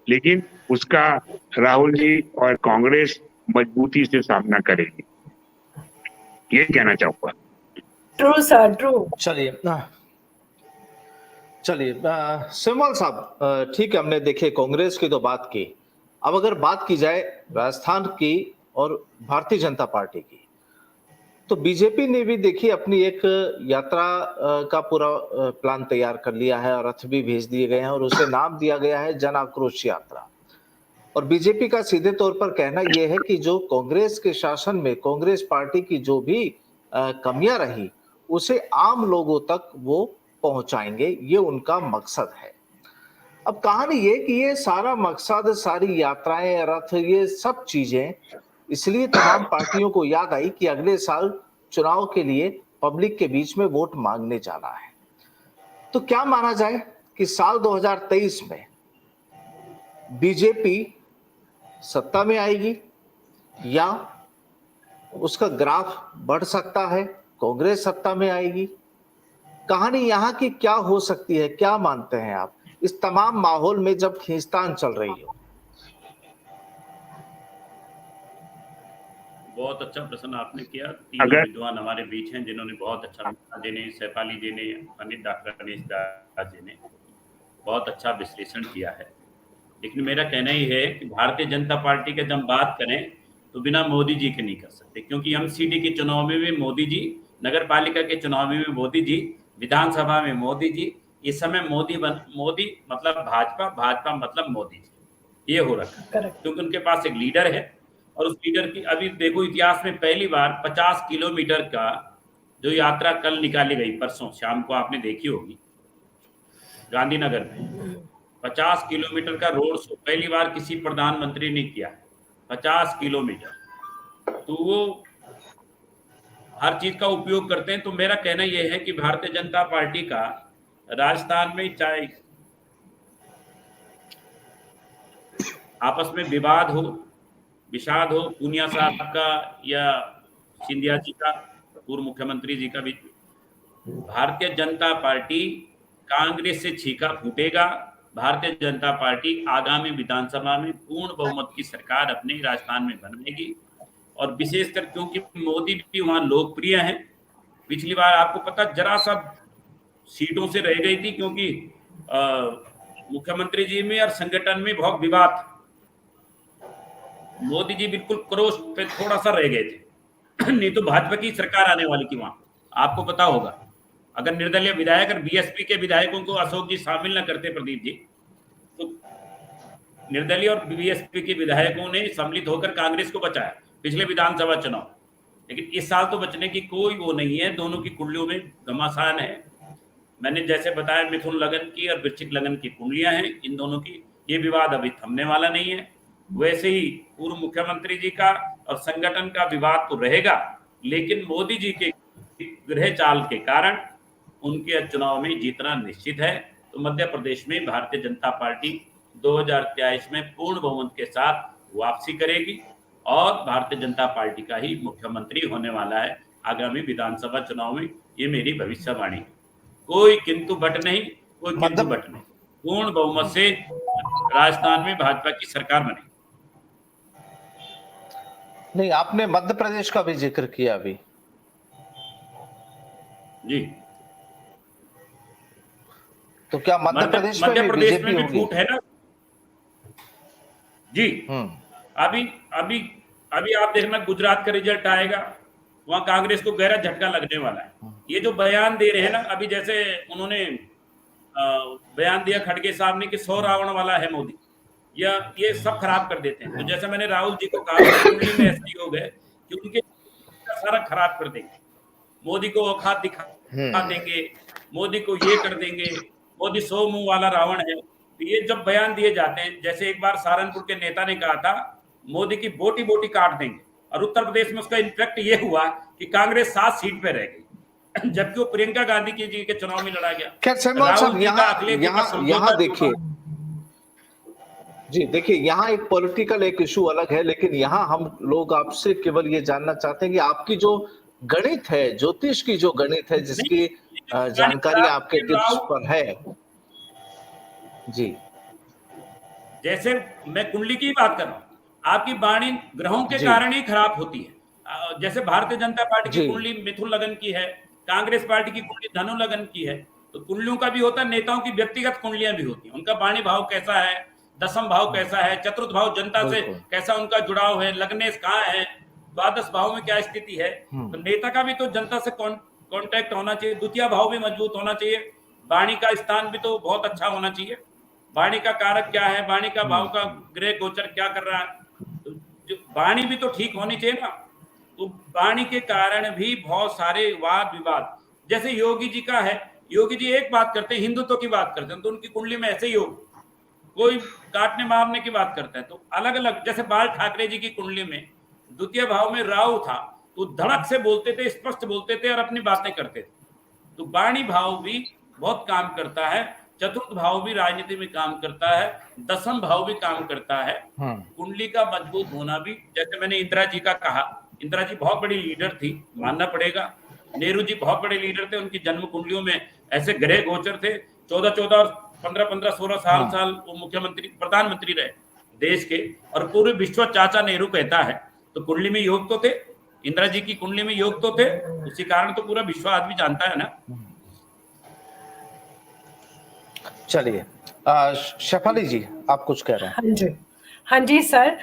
लेकिन उसका राहुल जी और कांग्रेस मजबूती से सामना करेगी, ये कहना चाहूंगा। True sir, true. चलिए सिमल साहब, ठीक है, हमने देखे कांग्रेस की तो बात की। अब अगर बात की जाए राजस्थान की और भारतीय जनता पार्टी की, तो बीजेपी ने भी देखिए अपनी एक यात्रा का पूरा प्लान तैयार कर लिया है और रथ भी भेज दिए गए हैं और उसे नाम दिया गया है जन आक्रोश यात्रा। और बीजेपी का सीधे तौर पर कहना यह है कि जो कांग्रेस के शासन में कांग्रेस पार्टी की जो भी कमियां रही उसे आम लोगों तक वो पहुंचाएंगे, ये उनका मकसद है। अब कहानी ये कि ये सारा मकसद, सारी यात्राएं, रथ, ये सब चीजें इसलिए तमाम पार्टियों को याद आई कि अगले साल चुनाव के लिए पब्लिक के बीच में वोट मांगने जाना है। तो क्या माना जाए कि साल 2023 में बीजेपी सत्ता में आएगी या उसका ग्राफ बढ़ सकता है, कांग्रेस सत्ता में आएगी? कहानी यहाँ की क्या हो सकती है, क्या मानते हैं आप इस तमाम माहौल में जब खींचतान चल रही हो? बहुत अच्छा प्रश्न आपने किया। 3 विद्वान हमारे बीच हैं जिन्होंने बहुत अच्छा, जी ने, सैफाली जी ने, अनिल डॉक्टर अनिश दास जी ने बहुत अच्छा विश्लेषण किया है। लेकिन मेरा कहना ही है कि भारतीय जनता पार्टी के जब बात करें तो बिना मोदी जी के नहीं कर सकते, क्योंकि एमसीडी के चुनाव में भी मोदी जी, नगर पालिका के चुनाव में भी मोदी जी, विधानसभा में मोदी जी, इस समय मोदी मतलब भाजपा, भाजपा मतलब मोदी जी, ये हो रखा है। क्योंकि उनके पास एक लीडर है और उस लीडर की, अभी देखो इतिहास में पहली बार 50 किलोमीटर का जो यात्रा कल निकाली गई, परसों शाम को आपने देखी होगी गांधीनगर में, 50 किलोमीटर का रोड शो पहली बार किसी प्रधानमंत्री ने किया, 50 किलोमीटर। तो वो हर चीज का उपयोग करते हैं। तो मेरा कहना यह है कि भारतीय जनता पार्टी का राजस्थान में चाहे आपस में विवाद हो, विषाद हो, पूनिया साहब का या सिंधिया जी का, पूर्व मुख्यमंत्री जी का भी, भारतीय जनता पार्टी कांग्रेस से छीका फूटेगा। भारतीय जनता पार्टी आगामी विधानसभा में पूर्ण बहुमत की सरकार अपने राजस्थान में बनाएगी। और विशेषकर क्योंकि मोदी भी वहां लोकप्रिय हैं, पिछली बार आपको पता जरा सा सीटों से रह गई थी, क्योंकि मुख्यमंत्री जी में और संगठन में बहुत विवाद था। मोदी जी बिल्कुल क्रॉस पे थोड़ा सा रह गए थे नहीं तो भाजपा की सरकार आने वाली थी वहां, आपको पता होगा। अगर निर्दलीय विधायक और बीएसपी के विधायकों को अशोक जी शामिल न करते, प्रदीप जी, तो निर्दलीय और बीएसपी के विधायकों ने सम्मिलित होकर कांग्रेस को बचाया पिछले विधानसभा चुनाव। लेकिन इस साल तो बचने की कोई वो नहीं है, दोनों की कुंडलियों में घमासान है। मैंने जैसे बताया मिथुन लगन की और वृश्चिक लगन की कुंडलियां हैं इन दोनों की, ये विवाद अभी थमने वाला नहीं है। वैसे ही पूर्व मुख्यमंत्री जी का और संगठन का विवाद तो रहेगा, लेकिन मोदी जी के गृह चाल के कारण उनके चुनाव में जीतना निश्चित है। तो मध्य प्रदेश में भारतीय जनता पार्टी 2023 में पूर्ण बहुमत के साथ वापसी करेगी और भारतीय जनता पार्टी का ही मुख्यमंत्री होने वाला है आगामी विधानसभा चुनाव में। ये मेरी भविष्यवाणी है। कोई किंतु बट नहीं, कोई किंतु बट नहीं, पूर्ण बहुमत से राजस्थान में भाजपा की सरकार बनेगी। नहीं, आपने मध्य प्रदेश का भी जिक्र किया अभी जी। तो क्या मध्य प्रदेश में भी फूट है ना जी। अभी आप देखना गुजरात का रिजल्ट आएगा, वहां कांग्रेस को गहरा झटका लगने वाला है। ये जो बयान दे रहे हैं ना, अभी जैसे उन्होंने बयान दिया खड़गे साहब ने कि 100 रावण वाला है मोदी, या ये सब खराब कर देते हैं। तो जैसे मैंने राहुल जी को कहा, कुंडली में ऐसे योग है कि उनके सारा खराब कर देंगे, मोदी को औकात दिखा देंगे, मोदी को ये कर देंगे, मोदी 100 मुंह वाला रावण है। तो ये जब बयान दिए जाते हैं, जैसे एक बार सहारनपुर के नेता ने कहा था मोदी की बोटी बोटी काट देंगे, और उत्तर प्रदेश में उसका इम्पैक्ट ये हुआ कि कांग्रेस 7 सीट पे रह गई, जबकि वो प्रियंका गांधी जी के चुनाव में लड़ा गया। खैर सलमान साहब, यहाँ देखिए जी, देखिए यहाँ एक पॉलिटिकल एक इशू अलग है, लेकिन यहाँ हम लोग आपसे केवल ये जानना चाहते हैं कि आपकी जो गणित है, ज्योतिष की जो गणित है, जिसकी जानकारी आपके टिप्स पर है जी। जैसे मैं कुंडली की बात कर रहा हूँ, आपकी वाणी ग्रहों के कारण ही खराब होती है। जैसे भारतीय जनता पार्टी की कुंडली मिथुन लगन की है, कांग्रेस पार्टी की कुंडली धनु लगन की है। तो कुंडलियों का भी होता है, नेताओं की व्यक्तिगत कुंडलियां भी होती हैं। उनका वाणी भाव कैसा है, दसम भाव कैसा है, चतुर्थ भाव जनता से कैसा उनका जुड़ाव है, लग्नेश कहाँ है, द्वादश भाव में क्या स्थिति है। तो नेता का भी तो जनता से कांटेक्ट होना चाहिए, द्वितीय भाव भी मजबूत होना चाहिए, वाणी का स्थान भी तो बहुत अच्छा होना चाहिए, वाणी का कारक क्या है, वाणी का भाव का गृह गोचर क्या कर रहा है, तो वाणी भी तो ठीक होनी चाहिए ना। तो वाणी के कारण भी बहुत सारे वाद विवाद, जैसे योगी जी का है, योगी जी एक बात करते हैं, हिंदुत्व की बात करते हैं, तो उनकी कुंडली में ऐसे ही हो, कोई काटने मारने की बात करता है। तो अलग अलग, जैसे बाल ठाकरे जी की कुंडली में द्वितीय भाव में राहु था, तो धड़क से बोलते थे, स्पष्ट बोलते थे और अपनी बातें करते थे। तो वाणी भाव भी बहुत काम करता है, चतुर्थ भाव भी राजनीति में काम करता है, दसम भाव भी काम करता है। कुंडली का मजबूत होना भी, जैसे मैंने इंदिरा जी का कहा, इंदिरा जी बहुत बड़ी लीडर थी, मानना पड़ेगा। नेहरू जी बहुत बड़े लीडर थे, उनकी जन्म कुंडलियों में ऐसे ग्रह गोचर थे, 14 और 15 16 साल वो मुख्यमंत्री प्रधानमंत्री रहे देश के, और पूरे विश्व चाचा नेहरू कहता है। तो कुंडली में योग तो थे, इंदिरा जी की कुंडली में योग तो थे, उसी कारण तो पूरा विश्व आदमी जानता है ना। चलिए शेफाली जी, आप कुछ कह रहे हैं? हाँ जी सर,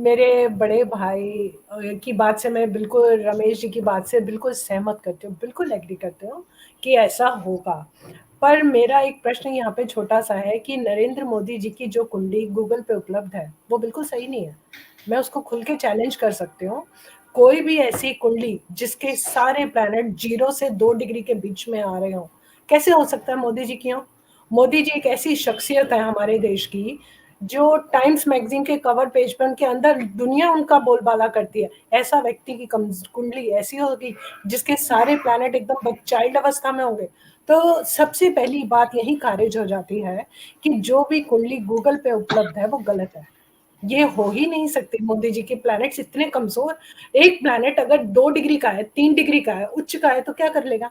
मेरे बड़े भाई की बात से मैं बिल्कुल, रमेश जी की बात से बिल्कुल सहमत करती हूँ, बिल्कुल एग्री करती हूँ कि ऐसा होगा। पर मेरा एक प्रश्न यहाँ पे छोटा सा है कि नरेंद्र मोदी जी की जो कुंडली गूगल पे उपलब्ध है वो बिल्कुल सही नहीं है। मैं उसको खुल के चैलेंज कर सकती हूँ। कोई भी ऐसी कुंडली जिसके सारे प्लैनेट 0 से 2 डिग्री के बीच में आ रहे हो, कैसे हो सकता है मोदी जी की हो? मोदी जी एक ऐसी शख्सियत है हमारे देश की जो टाइम्स मैगजीन के कवर पेज पर उनके अंदर दुनिया उनका बोलबाला करती है। ऐसा व्यक्ति की कुंडली ऐसी होगी जिसके सारे प्लैनेट एकदम चाइल्ड अवस्था में होंगे, तो सबसे पहली बात यही खारिज हो जाती है कि जो भी कुंडली गूगल पे उपलब्ध है वो गलत है। ये हो ही नहीं सकती। मोदी जी के प्लैनेट्स इतने कमजोर, एक प्लैनेट अगर 2 डिग्री का है, 3 डिग्री का है, उच्च का है तो क्या कर लेगा?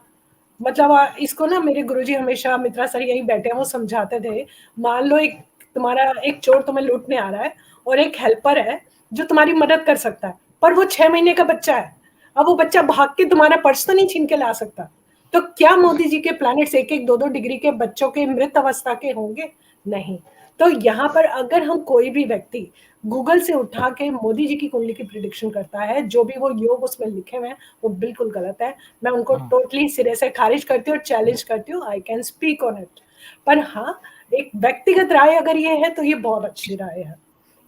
मतलब इसको ना मेरे गुरुजी हमेशा, मित्रा सर यहीं बैठे हैं, वो समझाते थे, मान लो एक तुम्हारा एक चोर तुम्हें लूटने आ रहा है और एक हेल्पर है जो तुम्हारी मदद कर सकता है, पर वो 6 महीने का बच्चा है। अब वो बच्चा भाग के तुम्हारा पर्स तो नहीं छीन के ला सकता। तो क्या मोदी जी के प्लैनेट्स 1-1, 2-2 डिग्री के बच्चों के मृत अवस्था के होंगे? नहीं। तो यहाँ पर अगर हम कोई भी व्यक्ति गूगल से उठा के मोदी जी की कुंडली की प्रिडिक्शन करता है, जो भी वो योग उसमें लिखे हुए हैं वो बिल्कुल गलत है। मैं उनको टोटली सिरे से खारिज करती हूँ और चैलेंज करती हूँ। I can speak on it. पर हाँ, एक व्यक्तिगत राय अगर ये है तो ये बहुत अच्छी राय है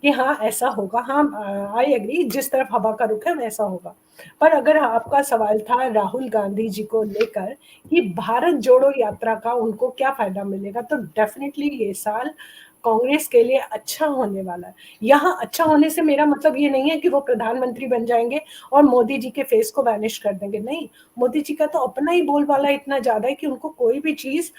कि हाँ ऐसा होगा। हाँ, आई एग्री, जिस तरफ हवा का रुख है वैसा होगा। पर अगर आपका सवाल था राहुल गांधी जी को लेकर कि भारत जोड़ो यात्रा का उनको क्या फायदा मिलेगा, तो डेफिनेटली ये साल कांग्रेस के लिए अच्छा होने वाला है। यहाँ अच्छा होने से मेरा मतलब ये नहीं है कि वो प्रधानमंत्री बन जाएंगे और मोदी जी के फेस को वैनिश कर देंगे। नहीं, मोदी जी का तो अपना ही बोलबाला इतना ज्यादा है कि उनको कोई भी चीज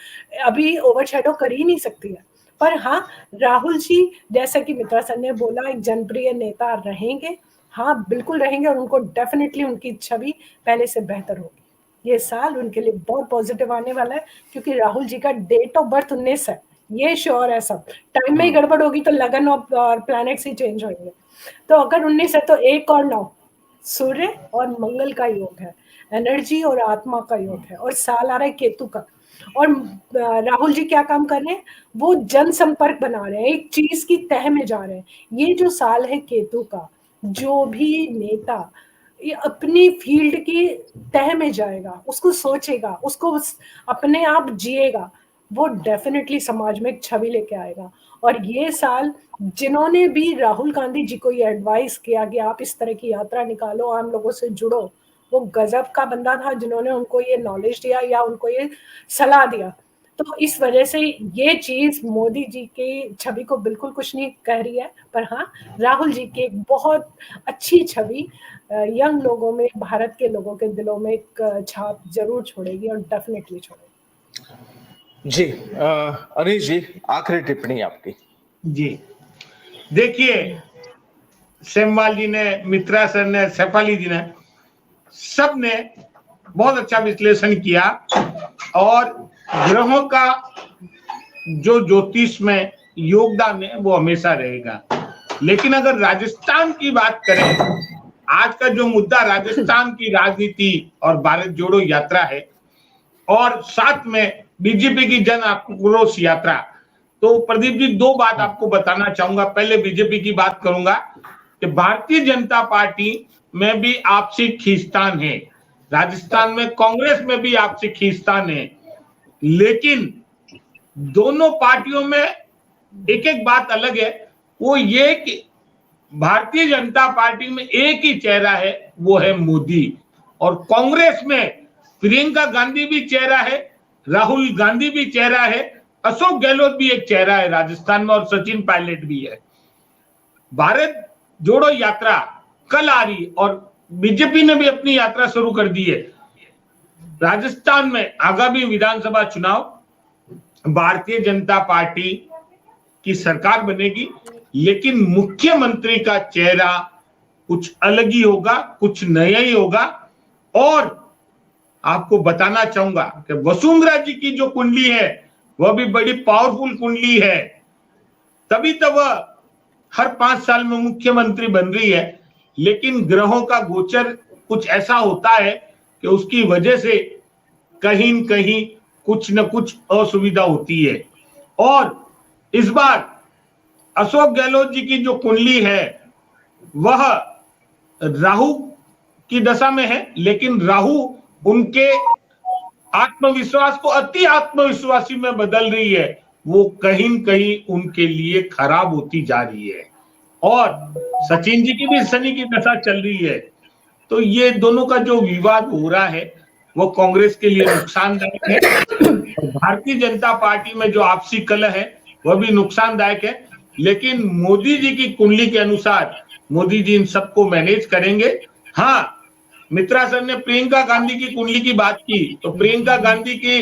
अभी ओवरशैडो कर ही नहीं सकती है। पर हाँ, राहुल जी जैसा कि मित्रा सर ने बोला एक जनप्रिय नेता रहेंगे। हाँ बिल्कुल रहेंगे और उनको डेफिनेटली उनकी छवि पहले से बेहतर होगी। ये साल उनके लिए बहुत पॉजिटिव आने वाला है क्योंकि राहुल जी का डेट ऑफ बर्थ 19 है, ये श्योर है। सब टाइम में ही गड़बड़ होगी तो लगन और प्लैनेट्स ही चेंज होंगे। तो अगर 19 है तो 1 और 9 सूर्य और मंगल का योग है, एनर्जी और आत्मा का योग है, और साल आ रहा है केतु का। और राहुल जी क्या काम कर रहे हैं, वो जनसंपर्क बना रहे हैं, एक चीज की तह में जा रहे हैं। ये जो साल है केतु का, जो भी नेता ये अपनी फील्ड की तह में जाएगा, उसको सोचेगा, उसको अपने आप जिएगा, वो डेफिनेटली समाज में एक छवि लेके आएगा। और ये साल जिन्होंने भी राहुल गांधी जी को ये एडवाइस किया कि आप इस तरह की यात्रा निकालो, आम लोगों से जुड़ो, वो गजब का बंदा था जिन्होंने उनको ये नॉलेज दिया या उनको ये सलाह दिया। तो इस वजह से ये चीज मोदी जी की छवि को बिल्कुल कुछ नहीं कह रही है। पर हाँ, राहुल जी की एक बहुत अच्छी छवि यंग लोगों में, भारत के लोगों के दिलों में एक छाप जरूर छोड़ेगी और डेफिनेटली छोड़ेगी। जी अनीश जी, आखिरी टिप्पणी आपकी। जी देखिए, सेमवाल जी ने, मित्रा सर ने, सैफाली जी ने, सब ने बहुत अच्छा विश्लेषण किया। और ग्रहों का जो ज्योतिष में योगदान है वो हमेशा रहेगा। लेकिन अगर राजस्थान की बात करें, आज का जो मुद्दा राजस्थान की राजनीति और भारत जोड़ो यात्रा है और साथ में बीजेपी की जन आक्रोश यात्रा, तो प्रदीप जी 2 बात आपको बताना चाहूंगा। पहले बीजेपी की बात करूंगा कि भारतीय जनता पार्टी में भी आपसी खींचतान है, राजस्थान में कांग्रेस में भी आपसी खींचतान है। लेकिन दोनों पार्टियों में एक एक बात अलग है, वो ये कि भारतीय जनता पार्टी में एक ही चेहरा है, वो है मोदी। और कांग्रेस में प्रियंका गांधी भी चेहरा है, राहुल गांधी भी चेहरा है, अशोक गहलोत भी एक चेहरा है राजस्थान में, और सचिन पायलट भी है। भारत जोड़ो यात्रा कल आ रही और बीजेपी ने भी अपनी यात्रा शुरू कर दी है। राजस्थान में आगामी विधानसभा चुनाव भारतीय जनता पार्टी की सरकार बनेगी, लेकिन मुख्यमंत्री का चेहरा कुछ अलग ही होगा, कुछ नया ही होगा। और आपको बताना चाहूंगा कि वसुंधरा जी की जो कुंडली है वह भी बड़ी पावरफुल कुंडली है, तभी तो वह हर 5 साल में मुख्यमंत्री बन रही है। लेकिन ग्रहों का गोचर कुछ ऐसा होता है कि उसकी वजह से कहीं न कहीं कुछ न कुछ असुविधा होती है। और इस बार अशोक गहलोत जी की जो कुंडली है वह राहु की दशा में है, लेकिन राहु उनके आत्मविश्वास को अति आत्मविश्वासी में बदल रही है, वो कहीं न कहीं उनके लिए खराब होती जा रही है। और सचिन जी की भी शनि की दशा चल रही है। तो ये दोनों का जो विवाद हो रहा है वो कांग्रेस के लिए नुकसानदायक है, और भारतीय जनता पार्टी में जो आपसी कलह है वह भी नुकसानदायक है। लेकिन मोदी जी की कुंडली के अनुसार मोदी जी इन सबको मैनेज करेंगे। हाँ, मित्रा सर ने प्रियंका गांधी की कुंडली की बात की, तो प्रियंका गांधी के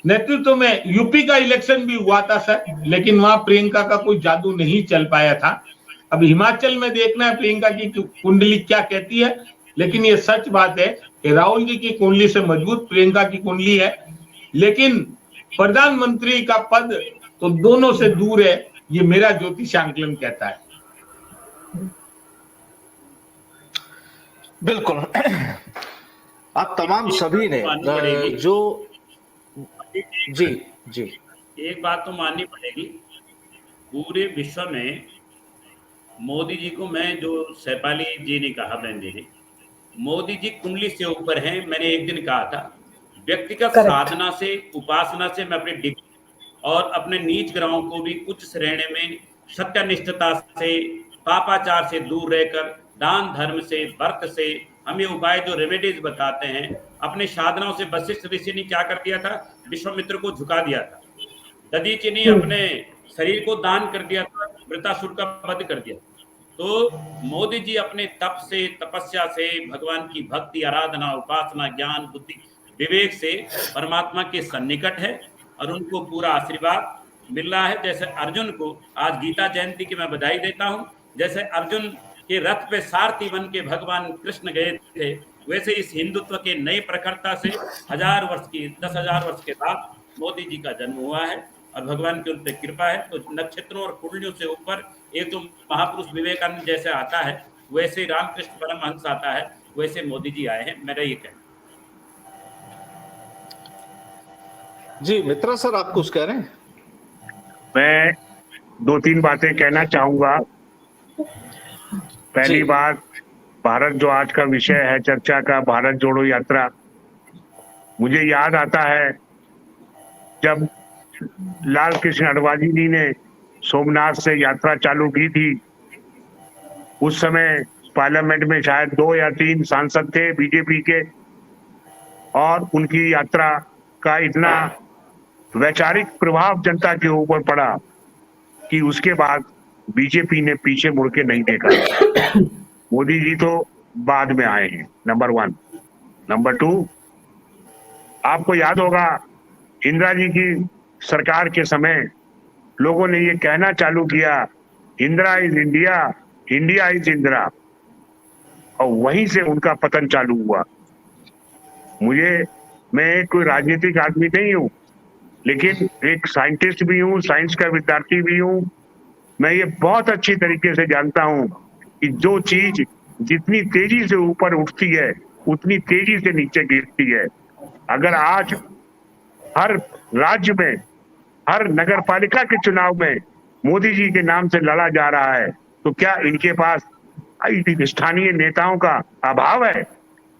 नेतृत्व में यूपी का इलेक्शन भी हुआ था सर, लेकिन वहां प्रियंका का कोई जादू नहीं चल पाया था। अब हिमाचल में देखना है प्रियंका की कुंडली क्या कहती है, लेकिन ये सच बात है कि राहुल जी की कुंडली से मजबूत प्रियंका की कुंडली है, लेकिन प्रधानमंत्री का पद तो दोनों से दूर है, ये मेरा ज्योतिषांकलन कहता है। बिल्कुल। आप तमाम सभी ने जो जी जी एक बात तो माननी पड़ेगी, पूरे विश्व में मोदी जी को, मैं जो सैपाली जी ने कहा, बहन जी ने, मोदी जी कुंडली से ऊपर हैं। मैंने एक दिन कहा था, व्यक्तिगत साधना से, उपासना से मैं अपने डिग्री और अपने नीच ग्रहों को भी उच्च श्रेणी में सत्यनिष्ठता से, पापाचार से दूर रहकर, दान धर्म से, व्रत से, हम ये उपाय जो रेमेडीज बताते हैं, अपने साधनाओं से वशिष्ठ ऋषि ने क्या कर दिया था, विश्वामित्र को झुका दिया था। दधीचि ने अपने शरीर को दान कर दिया था, वृतासुर का वध कर दिया। तो मोदी जी अपने तप से, तपस्या से, भगवान की भक्ति, आराधना, उपासना, ज्ञान, बुद्धि, विवेक से परमात्मा के सन्निकट है और उनको पूरा आशीर्वाद मिल रहा है। जैसे अर्जुन को आज गीता जयंती की मैं बधाई देता हूं, जैसे अर्जुन के रथ पे सारथी बन के भगवान कृष्ण गए थे, वैसे इस हिंदुत्व के नई प्रखरता से 10,000 वर्ष के बाद मोदी जी का जन्म हुआ है और भगवान की उन पर कृपा है। तो नक्षत्रों और कुंडलियों से ऊपर एक तो महापुरुष विवेकानंद जैसे आता है, वैसे रामकृष्ण परमहंस आता है, वैसे मोदी जी आए हैं, मेरा ये कहना। जी मित्रा सर, आप कुछ कह रहे हैं? मैं 2-3 बातें कहना चाहूंगा। पहली बात, भारत जो आज का विषय है चर्चा का, भारत जोड़ो यात्रा, मुझे याद आता है जब लाल कृष्ण अडवाणी जी ने सोमनाथ से यात्रा चालू की थी। उस समय पार्लियामेंट में शायद 2 या 3 सांसद थे बीजेपी के, और उनकी यात्रा का इतना वैचारिक प्रभाव जनता के ऊपर पड़ा कि उसके बाद बीजेपी ने पीछे मुड़ के नहीं देखा। मोदी जी तो बाद में आए हैं, नंबर 1। नंबर 2, आपको याद होगा इंदिरा जी की सरकार के समय लोगों ने ये कहना चालू किया, Indira is India, India is Indira, और वहीं से उनका पतन चालू हुआ। मैं कोई राजनीतिक आदमी नहीं हूं, लेकिन एक साइंटिस्ट भी हूं, साइंस का विद्यार्थी भी हूं। मैं ये बहुत अच्छी तरीके से जानता हूं कि जो चीज जितनी तेजी से ऊपर उठती है उतनी तेजी से नीचे गिरती है। अगर आज हर राज्य में, हर नगर पालिका के चुनाव में मोदी जी के नाम से लड़ा जा रहा है, तो क्या इनके पास स्थानीय नेताओं का अभाव है?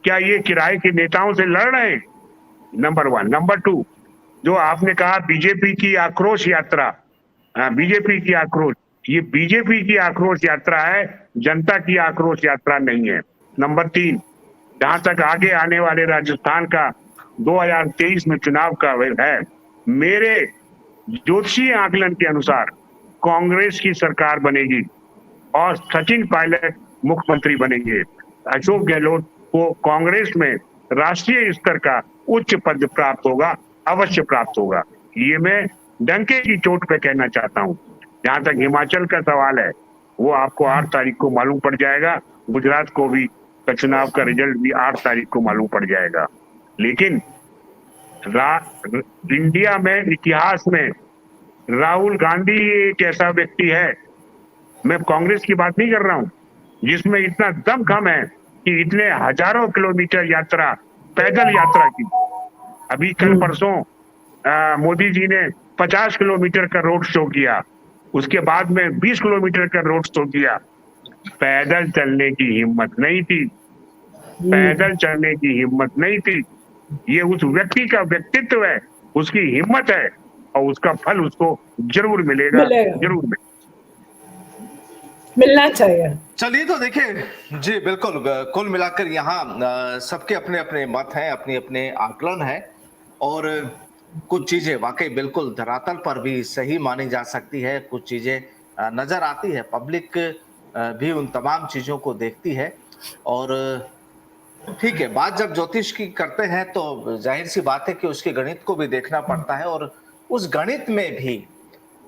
क्या ये किराए के नेताओं से लड़ रहे हैं? नंबर 1। नंबर 2, जो आपने कहा बीजेपी की आक्रोश यात्रा, बीजेपी की आक्रोश, ये बीजेपी की आक्रोश यात्रा है, जनता की आक्रोश यात्रा नहीं है। नंबर 3, जहां तक आगे आने वाले राजस्थान का 2023 में चुनाव का है, मेरे ज्योतिषीय आकलन के अनुसार कांग्रेस की सरकार बनेगी और सचिन पायलट मुख्यमंत्री बनेंगे। अशोक गहलोत को कांग्रेस में राष्ट्रीय स्तर का उच्च पद प्राप्त होगा, अवश्य प्राप्त होगा। ये मैं डंके की चोट पे कहना चाहता हूँ। जहां तक हिमाचल का सवाल है, वो आपको 8 तारीख को मालूम पड़ जाएगा। गुजरात को भी चुनाव का रिजल्ट भी 8 तारीख को मालूम पड़ जाएगा। लेकिन इंडिया में, इतिहास में राहुल गांधी एक ऐसा व्यक्ति है, मैं कांग्रेस की बात नहीं कर रहा हूं, जिसमें इतना दमखम है कि इतने हजारों किलोमीटर यात्रा, पैदल यात्रा की। अभी कल परसों मोदी जी ने 50 किलोमीटर का रोड शो किया, उसके बाद में 20 किलोमीटर का रोड शो किया। पैदल चलने की हिम्मत नहीं थी, पैदल चलने की हिम्मत नहीं थी। ये उस व्यक्ति का व्यक्तित्व है, उसकी हिम्मत है, और उसका फल उसको जरूर मिलेगा, जरूर मिलेगा। मिलना चाहिए। चलिए तो देखिए जी, बिल्कुल कुल मिलाकर यहाँ सबके अपने अपने मत हैं, अपने अपने आकलन है, और कुछ चीजें वाकई बिल्कुल धरातल पर भी सही मानी जा सकती है, कुछ चीजें नजर आती है, पब्लिक भी उन तमाम चीजों को देखती है। और ठीक है, बात जब ज्योतिष की करते हैं तो जाहिर सी बात है कि उसके गणित को भी देखना पड़ता है, और उस गणित में भी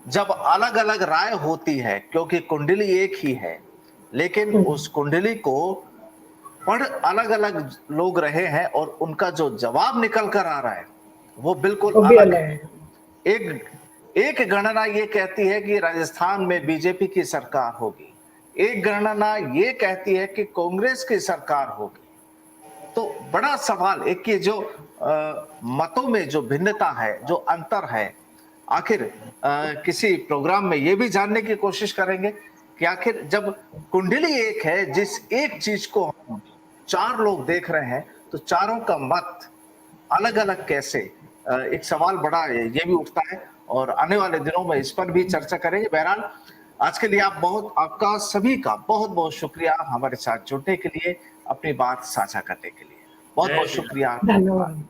जब अलग अलग राय होती है, क्योंकि कुंडली एक ही है, लेकिन उस कुंडली को पढ़ अलग अलग लोग रहे हैं, और उनका जो जवाब निकल कर आ रहा है वो बिल्कुल वो भी अलग अलग है। है। एक गणना ये कहती है कि राजस्थान में बीजेपी की सरकार होगी, एक गणना ये कहती है कि कांग्रेस की सरकार होगी। तो बड़ा सवाल एक कि जो मतों में जो भिन्नता है, जो अंतर है, आखिर किसी प्रोग्राम में ये भी जानने की कोशिश करेंगे कि आखिर जब कुंडली एक है, जिस एक चीज को हम 4 लोग देख रहे हैं, तो चारों का मत अलग अलग कैसे, एक सवाल बड़ा ये भी उठता है, और आने वाले दिनों में इस पर भी चर्चा करेंगे। बहरहाल आज के लिए आपका सभी का बहुत बहुत शुक्रिया हमारे साथ जुड़ने के लिए, अपनी बात साझा करने के लिए बहुत बहुत शुक्रिया। धन्यवाद।